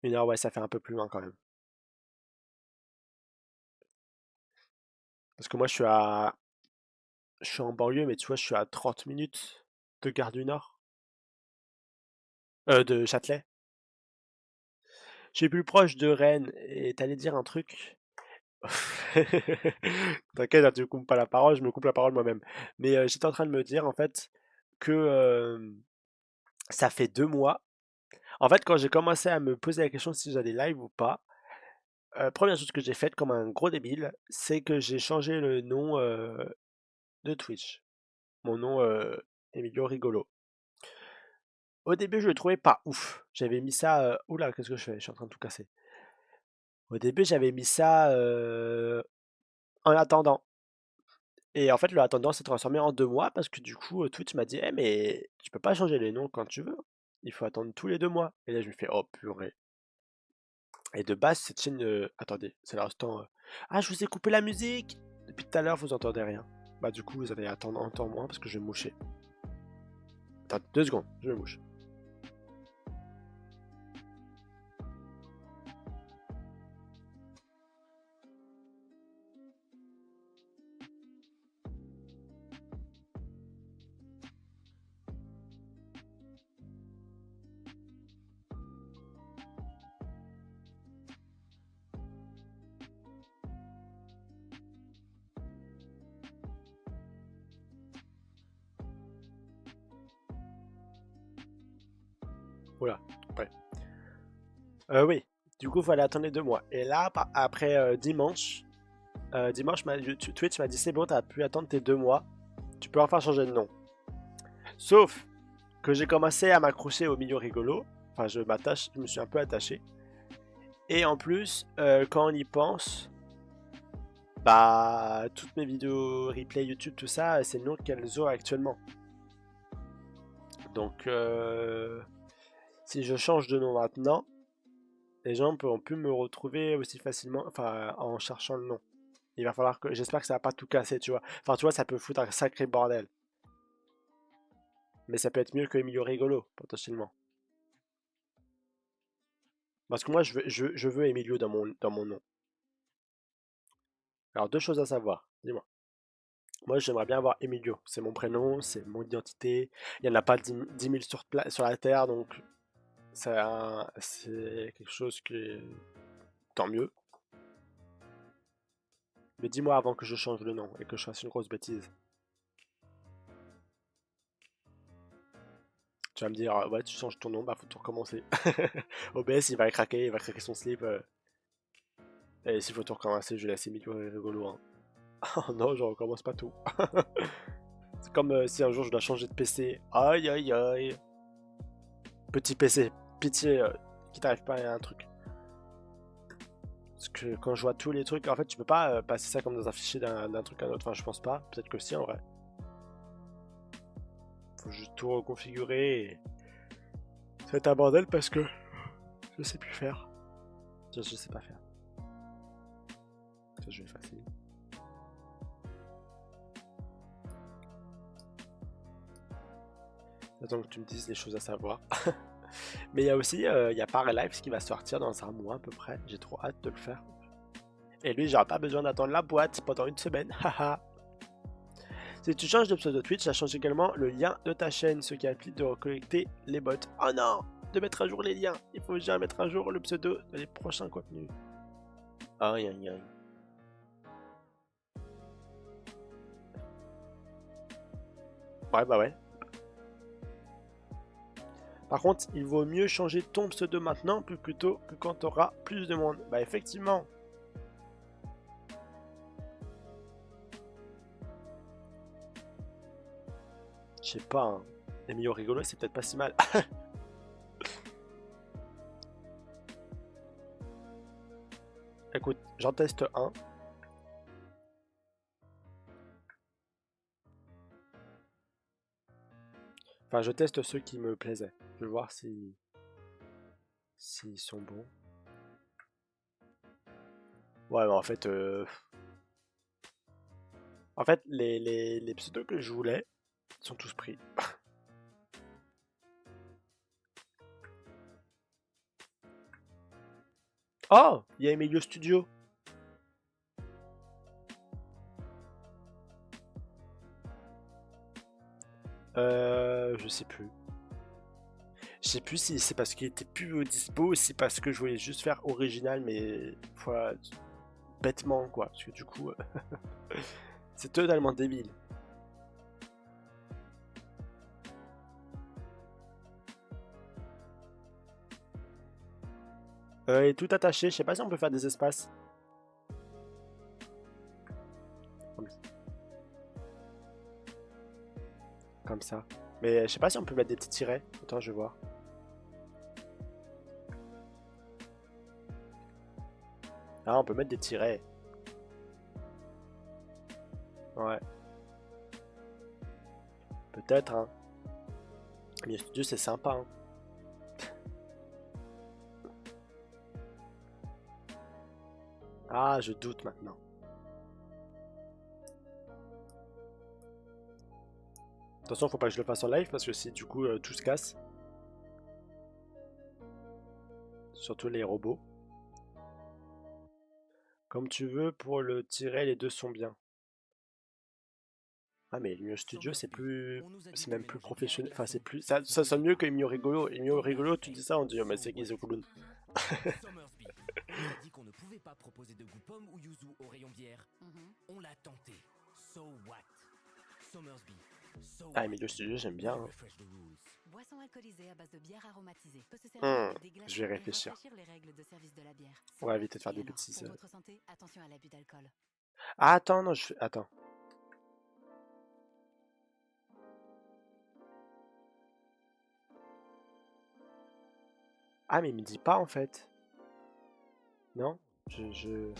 1 heure, ouais, ça fait un peu plus loin quand même. Parce que moi, je suis en banlieue, mais tu vois, je suis à 30 minutes de Gare du Nord. De Châtelet. Je suis plus proche de Rennes. Et t'allais dire un truc? T'inquiète, hein, tu me coupes pas la parole, je me coupe la parole moi-même. Mais j'étais en train de me dire en fait que Ça fait 2 mois. En fait, quand j'ai commencé à me poser la question si j'allais live ou pas, première chose que j'ai faite comme un gros débile, c'est que j'ai changé le nom, de Twitch. Mon nom, Emilio Rigolo. Au début, je le trouvais pas ouf. J'avais mis ça, ouh qu'est-ce que je fais? Je suis en train de tout casser. Au début, j'avais mis ça, en attendant. Et en fait, le attendant s'est transformé en 2 mois parce que du coup, Twitch m'a dit: «Eh mais tu peux pas changer les noms quand tu veux. Il faut attendre tous les 2 mois». Et là, je me fais: «Oh purée». Et de base, cette chaîne, attendez, c'est l'instant, «Ah, je vous ai coupé la musique! Depuis tout à l'heure, vous entendez rien». Bah, du coup, vous allez attendre un temps moins parce que je vais me moucher. Attends 2 secondes, je me mouche. Voilà, ouais. Oui, du coup, il fallait attendre les 2 mois. Et là, après dimanche, Twitch m'a dit: «C'est bon, t'as pu attendre tes 2 mois. Tu peux enfin changer de nom». Sauf que j'ai commencé à m'accrocher au milieu rigolo. Enfin, je me suis un peu attaché. Et en plus, quand on y pense, bah, toutes mes vidéos replay YouTube, tout ça, c'est le nom qu'elles ont actuellement. Donc, si je change de nom maintenant, les gens pourront plus me retrouver aussi facilement, enfin, en cherchant le nom. Il va falloir que, j'espère que ça va pas tout casser, tu vois. Enfin, tu vois, ça peut foutre un sacré bordel. Mais ça peut être mieux que Emilio Rigolo, potentiellement. Parce que moi, je veux Emilio dans mon nom. Alors, deux choses à savoir, dis-moi. Moi, j'aimerais bien avoir Emilio. C'est mon prénom, c'est mon identité. Il n'y en a pas 10 000 sur la Terre, donc c'est quelque chose qui est tant mieux. Mais dis-moi avant que je change le nom et que je fasse une grosse bêtise. Tu vas me dire, ouais, tu changes ton nom, bah faut tout recommencer. OBS, il va craquer son slip. Et s'il faut tout recommencer, je laisse Emilio rigolo. Hein. Oh non, je recommence pas tout. C'est comme si un jour je dois changer de PC. Aïe aïe aïe. Petit PC, pitié, qu'il t'arrive pas à un truc. Parce que quand je vois tous les trucs, en fait, tu peux pas passer ça comme dans un fichier d'un truc à un autre. Enfin, je pense pas. Peut-être que si, en vrai. Faut juste tout reconfigurer. Et... ça va être un bordel parce que je sais plus faire. Je sais pas faire. Ça, je vais effacer. Attends que tu me dises les choses à savoir. Mais il y a aussi, il y a Paralives qui va sortir dans un mois à peu près. J'ai trop hâte de le faire. Et lui, j'aurai pas besoin d'attendre la boîte pendant une semaine. Haha. Si tu changes de pseudo Twitch, ça change également le lien de ta chaîne, ce qui implique de recollecter les bots. Oh non! De mettre à jour les liens. Il faut déjà mettre à jour le pseudo dans les prochains contenus. Aïe aïe aïe. Ouais, bah ouais. Par contre, il vaut mieux changer ton pseudo maintenant plutôt que quand tu auras plus de monde. Bah effectivement. Je sais pas, hein. Emilio Rigolo, c'est peut-être pas si mal. Écoute, j'en teste un. Enfin, je teste ceux qui me plaisaient. Je vais voir s'ils sont bons. Ouais, mais en fait, les pseudos que je voulais sont tous pris. Oh, il y a Emilio Studio. Je sais plus. Je sais plus si c'est parce qu'il était plus au dispo ou si parce que je voulais juste faire original, mais voilà, bêtement quoi. Parce que du coup, c'est totalement débile. Et tout attaché. Je sais pas si on peut faire des espaces. Comme ça. Mais je sais pas si on peut mettre des petits tirets. Attends, je vais voir. Ah, on peut mettre des tirets. Ouais. Peut-être, hein. Mais studio, c'est sympa, hein. Ah, je doute maintenant. Attention, faut pas que je le fasse en live parce que si du coup tout se casse. Surtout les robots. Comme tu veux, pour le tirer, les deux sont bien. Ah mais Mio Studio c'est plus... C'est même plus professionnel. Enfin c'est plus... Ça sonne mieux que Mio Rigolo. Et Mio Rigolo, tu dis ça, on dit oh mais c'est Gizo Kulun. Somersby, on nous a dit qu'on ne pouvait pas proposer de goût pomme ou yuzu au rayon bière. On l'a tenté. So what? Somersby. So Ah Mio Studio j'aime bien. Hein. refresh the rules. Boisson alcoolisée à base de bière aromatisée peut se servir avec des glaçons je vais et réfléchir. rafraîchir les règles de service de la bière. On va éviter de faire Et des alors, bêtises. pour votre santé, attention à l'abus d'alcool. Ah attends, non, je fais... Attends. Ah mais il me dit pas en fait. Non je...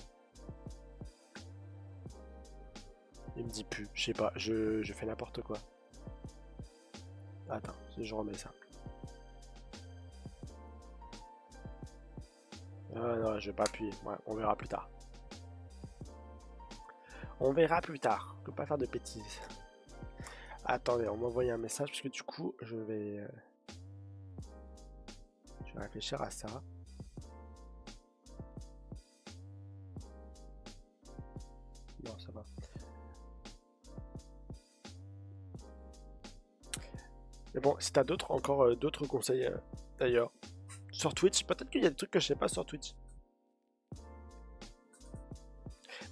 Il me dit plus, je sais pas, je fais n'importe quoi. Attends, je remets ça. Ah non, je vais pas appuyer, ouais, on verra plus tard. On verra plus tard, je peux pas faire de bêtises. Attendez, on m'a envoyé un message parce que du coup, je vais réfléchir à ça. Non, ça va. Mais bon, si t'as encore d'autres conseils d'ailleurs sur Twitch, peut-être qu'il y a des trucs que je sais pas sur Twitch.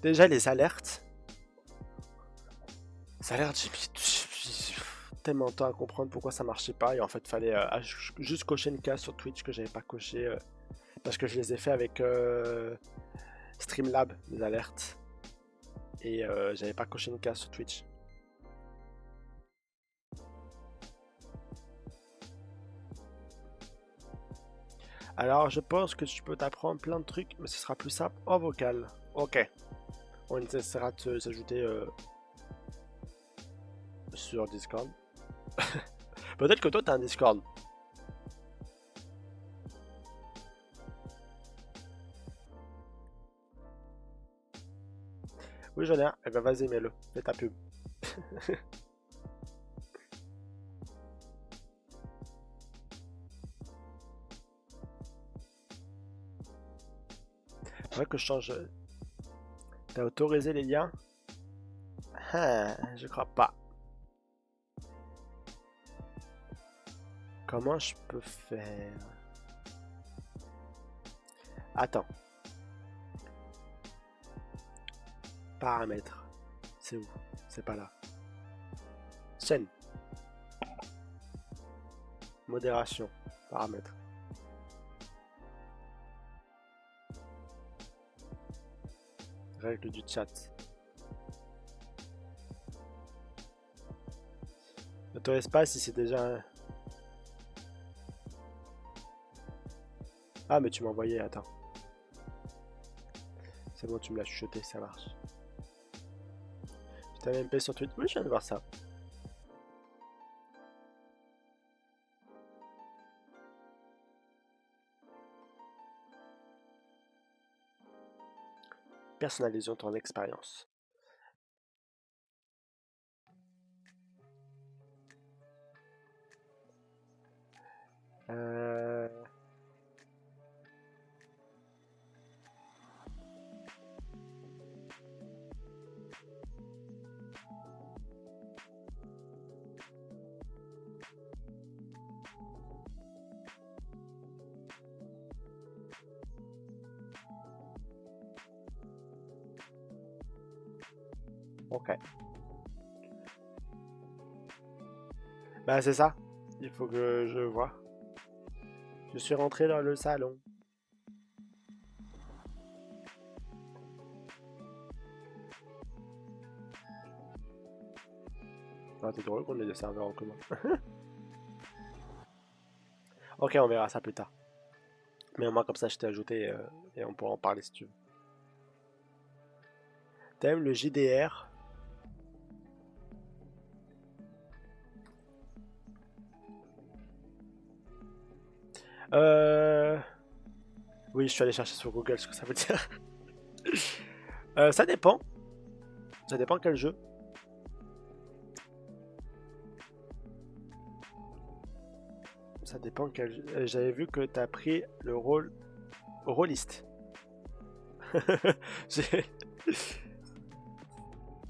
Déjà les alertes. Les alertes, j'ai mis tellement de temps à comprendre pourquoi ça marchait pas et en fait fallait juste cocher une case sur Twitch que j'avais pas coché parce que je les ai fait avec Streamlab, les alertes, et j'avais pas coché une case sur Twitch. Alors je pense que tu peux t'apprendre plein de trucs, mais ce sera plus simple en vocal. Ok. On essaiera de s'ajouter sur Discord. Peut-être que toi t'as un Discord. Oui j'en ai un. Eh ben vas-y mets-le. Fais ta pub. Faudrait que je change. T'as autorisé les liens? Ah, je crois pas. Comment je peux faire? Attends. Paramètres. C'est où? C'est pas là. Chaîne. Modération. Paramètres. Règles du chat. N'autorise pas si c'est déjà... Ah mais tu m'as envoyé, attends. C'est bon, tu me l'as chuchoté, ça marche. Tu t'avais MP sur Twitter? Oui, je viens de voir ça. Personnalisons ton expérience. Ok. Bah c'est ça. Il faut que je vois. Je suis rentré dans le salon. Ah, t'es drôle qu'on ait des serveurs en commun. Ok, on verra ça plus tard. Mais au moins comme ça je t'ai ajouté et on pourra en parler si tu veux. T'aimes le JDR? Oui, je suis allé chercher sur Google ce que ça veut dire. Ça dépend. Ça dépend quel jeu. Ça dépend quel jeu. J'avais vu que t'as pris le rôle rôliste. J'ai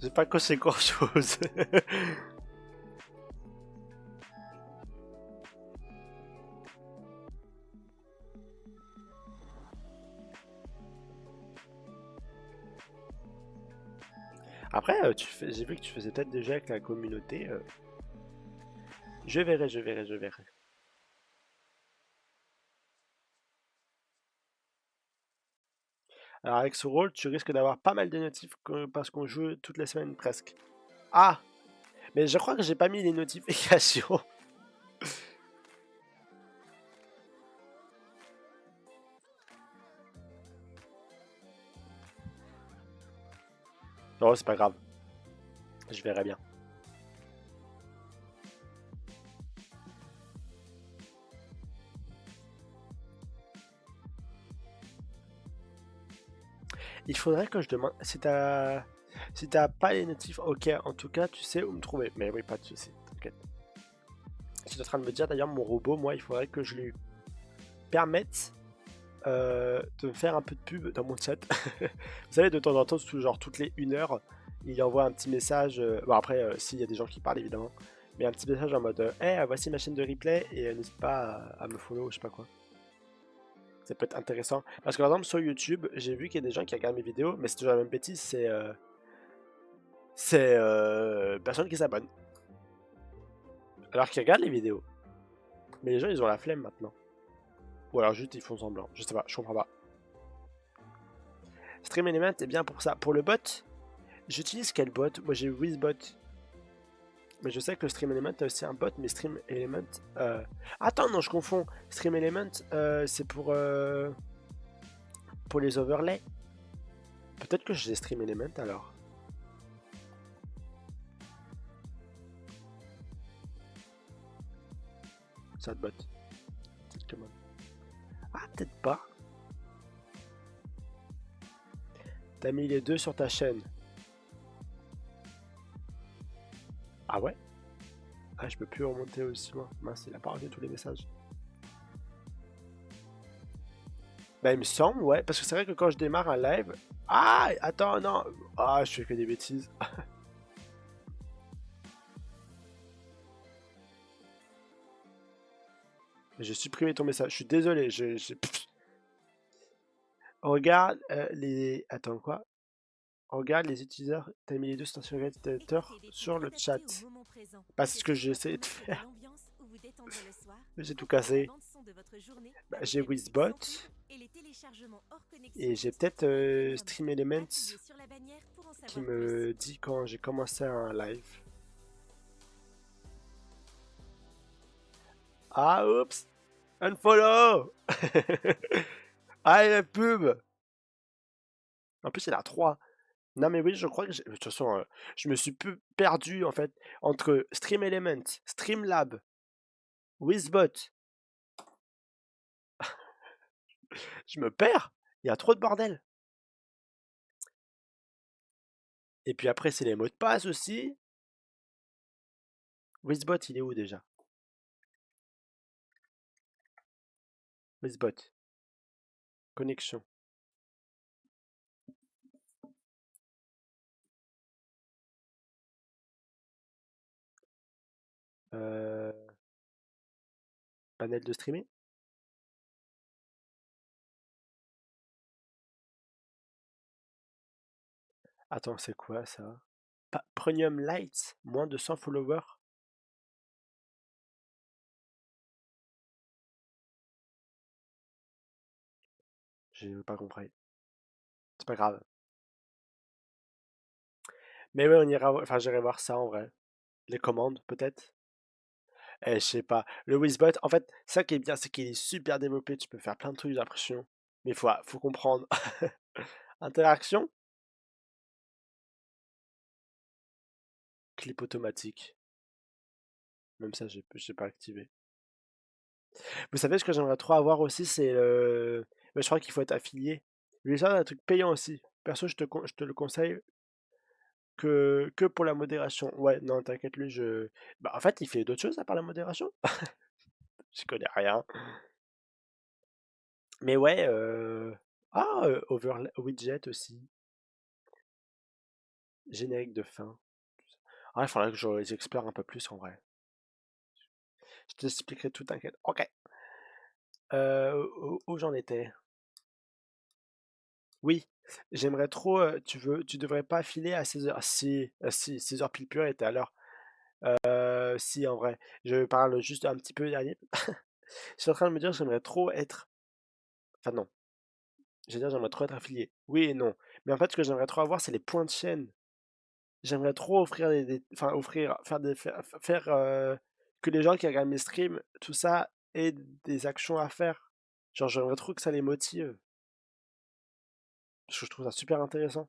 j'ai pas coché grand chose. Après, j'ai vu que tu faisais peut-être déjà avec la communauté. Je verrai, je verrai, je verrai. Alors avec ce rôle, tu risques d'avoir pas mal de notifs parce qu'on joue toutes les semaines presque. Ah! Mais je crois que j'ai pas mis les notifications. Non, c'est pas grave. Je verrai bien. Il faudrait que je demande si t'as pas les notifs, ok, en tout cas, tu sais où me trouver. Mais oui, pas de soucis, t'inquiète. Je suis en train de me dire d'ailleurs, mon robot, moi, il faudrait que je lui permette de me faire un peu de pub dans mon chat. Vous savez, de temps en temps, genre toutes les 1 heure, il envoie un petit message. Bon, après, s'il y a des gens qui parlent, évidemment. Mais un petit message en mode hey, voici ma chaîne de replay et n'hésite pas à me follow, je sais pas quoi. Ça peut être intéressant. Parce que par exemple, sur YouTube, j'ai vu qu'il y a des gens qui regardent mes vidéos, mais c'est toujours la même bêtise, c'est personne qui s'abonne. Alors qu'ils regardent les vidéos. Mais les gens, ils ont la flemme maintenant. Ou alors juste, ils font semblant. Je sais pas, je comprends pas. Stream Element est bien pour ça. Pour le bot, j'utilise quel bot? Moi, j'ai Wizbot. Mais je sais que le Stream Element a aussi un bot, mais Stream Element... Attends, non, je confonds. Stream Element, c'est pour les overlays. Peut-être que j'ai Stream Element alors. Ça bot. Ah, peut-être pas. T'as mis les deux sur ta chaîne. Ah ouais? Ah, je peux plus remonter aussi loin. Mince, il a pas enlevé tous les messages. Bah, il me semble, ouais. Parce que c'est vrai que quand je démarre un live. Ah, attends, non. Ah, je fais que des bêtises. J'ai supprimé ton message. Je suis désolé. Regarde les. Attends, quoi? Regarde les utilisateurs. T'as mis les deux sur l'utilisateur sur le chat. Pas ce que j'ai essayé de faire. J'ai tout cassé. Bah, j'ai Wizbot. Et j'ai peut-être Stream Elements qui me dit quand j'ai commencé un live. Ah, oups! Unfollow! Ah, la pub! En plus, il a 3. Non, mais oui, je crois que de toute façon, je me suis perdu en fait entre Stream Element, Streamlab, Wizbot. Je me perds! Il y a trop de bordel! Et puis après, c'est les mots de passe aussi. Wizbot, il est où déjà? Wizbot. Connexion. Euh, Panel de streaming? Attends, c'est quoi ça? Premium Light, moins de 100 followers? J'ai pas compris. C'est pas grave. Mais ouais, on ira, enfin, j'irai voir ça en vrai. Les commandes, peut-être. Je sais pas. Le Wizbot, en fait, ça qui est bien, c'est qu'il est super développé. Tu peux faire plein de trucs, j'ai l'impression. Mais faut comprendre. Interaction. Clip automatique. Même ça, j'ai pas activé. Vous savez, ce que j'aimerais trop avoir aussi, c'est le. Mais je crois qu'il faut être affilié. Mais ça, un truc payant aussi. Perso, je te le conseille que pour la modération. Ouais, non, t'inquiète, lui, je. Bah, en fait, il fait d'autres choses à part la modération. Je connais rien. Mais ouais, ah, Widget aussi. Générique de fin. Ah, il faudrait que j'explore un peu plus en vrai. Je t'expliquerai tout, t'inquiète. Ok. Où j'en étais? Oui, j'aimerais trop. Tu devrais pas filer à 16 heures. Si, 16 heures pile pure était à l'heure. Si, en vrai. Je parle juste un petit peu dernier. Je suis en train de me dire, j'aimerais trop être. Enfin, non. Je veux dire, j'aimerais trop être affilié. Oui et non. Mais en fait, ce que j'aimerais trop avoir, c'est les points de chaîne. J'aimerais trop offrir enfin, offrir, faire que les gens qui regardent mes streams, tout ça, aient des actions à faire. Genre, j'aimerais trop que ça les motive. Parce que je trouve ça super intéressant.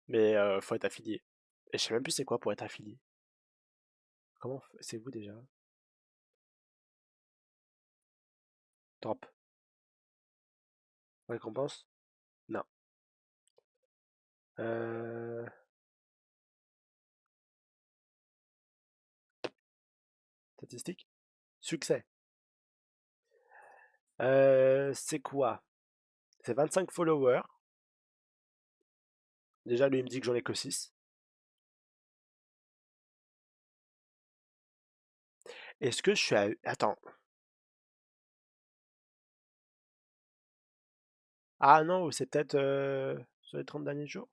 Mais faut être affilié. Et je sais même plus c'est quoi pour être affilié. C'est vous déjà? Drop. Récompense? Non. Euh... Statistique? Succès. C'est quoi? C'est 25 followers. Déjà, lui, il me dit que j'en ai que 6. Est-ce que je suis à... Attends. Ah non, c'est peut-être sur les 30 derniers jours.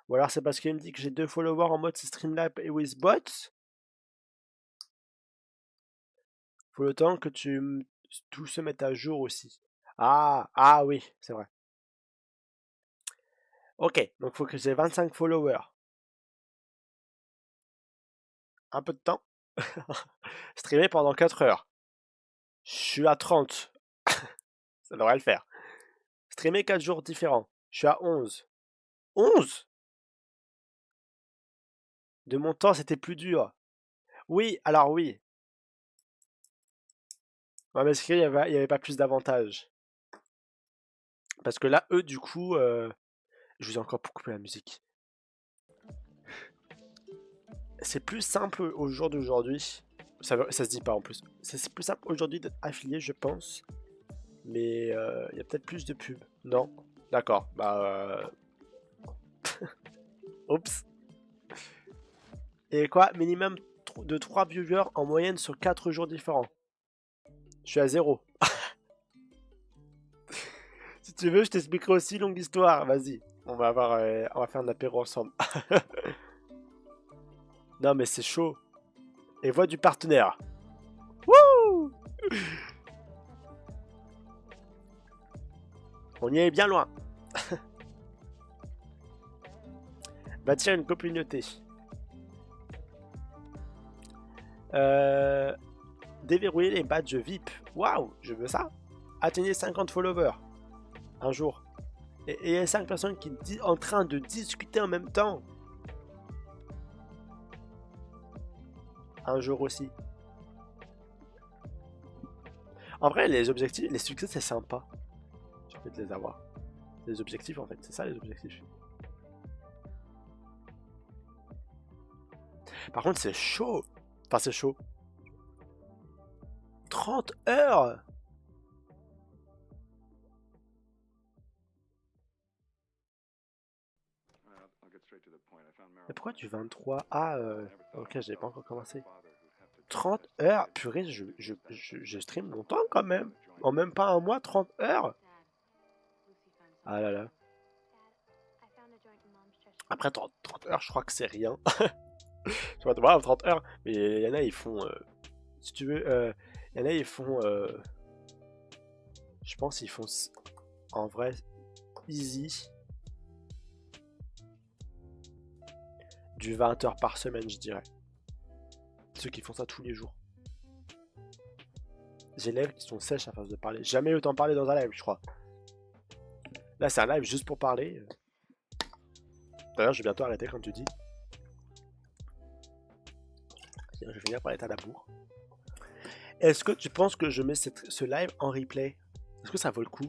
Ou alors c'est parce qu'il me dit que j'ai 2 followers en mode Streamlab et Wizbot. Faut le temps que tout se mette à jour aussi. Ah oui, c'est vrai. Ok, donc faut que j'ai 25 followers. Un peu de temps. Streamer pendant 4 heures. Je suis à 30. Ça devrait le faire. Streamer 4 jours différents. Je suis à 11. 11? De mon temps, c'était plus dur. Oui, alors oui. Ouais, mais est-ce qu'il y avait pas plus d'avantages? Parce que là, eux, du coup, je vous ai encore coupé la musique. C'est plus simple au jour d'aujourd'hui. Ça se dit pas en plus. C'est plus simple aujourd'hui d'être affilié, je pense. Mais il y a peut-être plus de pubs. Non? D'accord. Bah. Oups. Et quoi? Minimum de 3 viewers en moyenne sur 4 jours différents. Je suis à 0. Si tu veux, je t'expliquerai aussi longue histoire. Vas-y. On va faire un apéro ensemble. Non, mais c'est chaud. Et voix du partenaire. Wouh! On y est bien loin. Bâtir une communauté. Déverrouiller les badges VIP. Waouh, je veux ça. Atteignez 50 followers. Un jour. Et il y a 5 personnes qui en train de discuter en même temps. Un jour aussi. En vrai, les objectifs, les succès, c'est sympa. J'ai envie de les avoir. Les objectifs, en fait, c'est ça les objectifs. Par contre, c'est chaud. Enfin, c'est chaud. 30 heures. Mais pourquoi du 23? Ah, ok, j'avais pas encore commencé. 30 heures? Purée, je stream longtemps quand même. En même pas un mois, 30 heures? Ah là là. Après 30 heures, je crois que c'est rien. Tu vois, voilà, 30 heures. Mais il y en a, ils font... si tu veux, il y en a, ils font... je pense qu'ils font... En vrai, easy. du 20 heures par semaine, je dirais. Ceux qui font ça tous les jours. J'ai les lèvres qui sont sèches à force de parler. Jamais autant parler dans un live, je crois. Là, c'est un live juste pour parler. D'ailleurs, je vais bientôt arrêter, comme tu dis. Je vais finir par être à la bourre. Est-ce que tu penses que je mets ce live en replay? Est-ce que ça vaut le coup?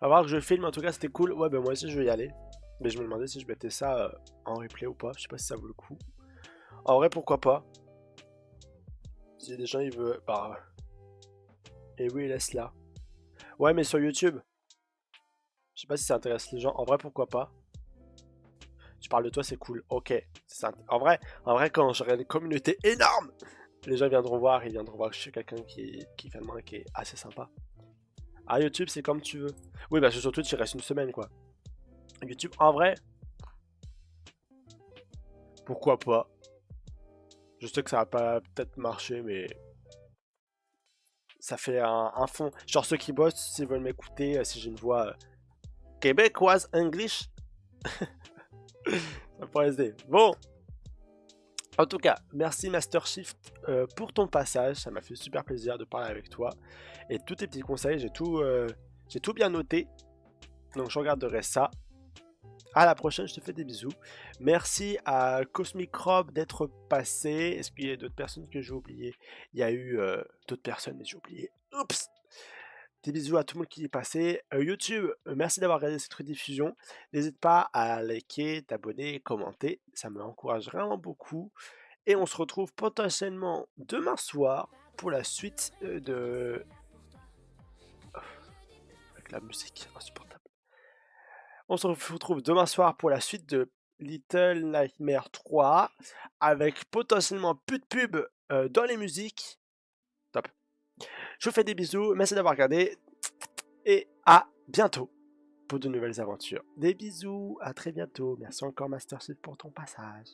On va voir que je filme, en tout cas, c'était cool. Ouais, ben moi aussi, je vais y aller. Mais je me demandais si je mettais ça en replay ou pas. Je sais pas si ça vaut le coup. En vrai, pourquoi pas? Si des gens, ils veulent... Bah... Et oui, laisse là. Ouais, mais sur YouTube. Je sais pas si ça intéresse les gens. En vrai, pourquoi pas? Tu parles de toi, c'est cool. Ok. En vrai, quand j'aurai une communauté énorme, les gens viendront voir. Ils viendront voir que je suis quelqu'un qui finalement, qui est assez sympa. Ah, YouTube, c'est comme tu veux. Oui, parce que sur Twitch, il reste une semaine, quoi. YouTube, en vrai, pourquoi pas? Je sais que ça va pas peut-être marcher, mais ça fait un fond. Genre ceux qui bossent, s'ils veulent m'écouter, si j'ai une voix québécoise, English, ça pourrait aider. Bon, en tout cas, merci Master Shift pour ton passage. Ça m'a fait super plaisir de parler avec toi. Et tous tes petits conseils, j'ai tout bien noté. Donc je regarderai ça. À la prochaine, je te fais des bisous. Merci à Cosmic Rob d'être passé. Est-ce qu'il y a d'autres personnes que j'ai oubliées? Il y a eu d'autres personnes, mais j'ai oublié. Oups! Des bisous à tout le monde qui est passé. YouTube, merci d'avoir regardé cette rediffusion. N'hésite pas à liker, t'abonner, commenter. Ça me encourage vraiment beaucoup. Et on se retrouve potentiellement demain soir pour la suite de... Avec la musique insupportable. On se retrouve demain soir pour la suite de Little Nightmares 3 avec potentiellement plus de pub dans les musiques. Top. Je vous fais des bisous, merci d'avoir regardé et à bientôt pour de nouvelles aventures. Des bisous, à très bientôt. Merci encore Master Chief pour ton passage.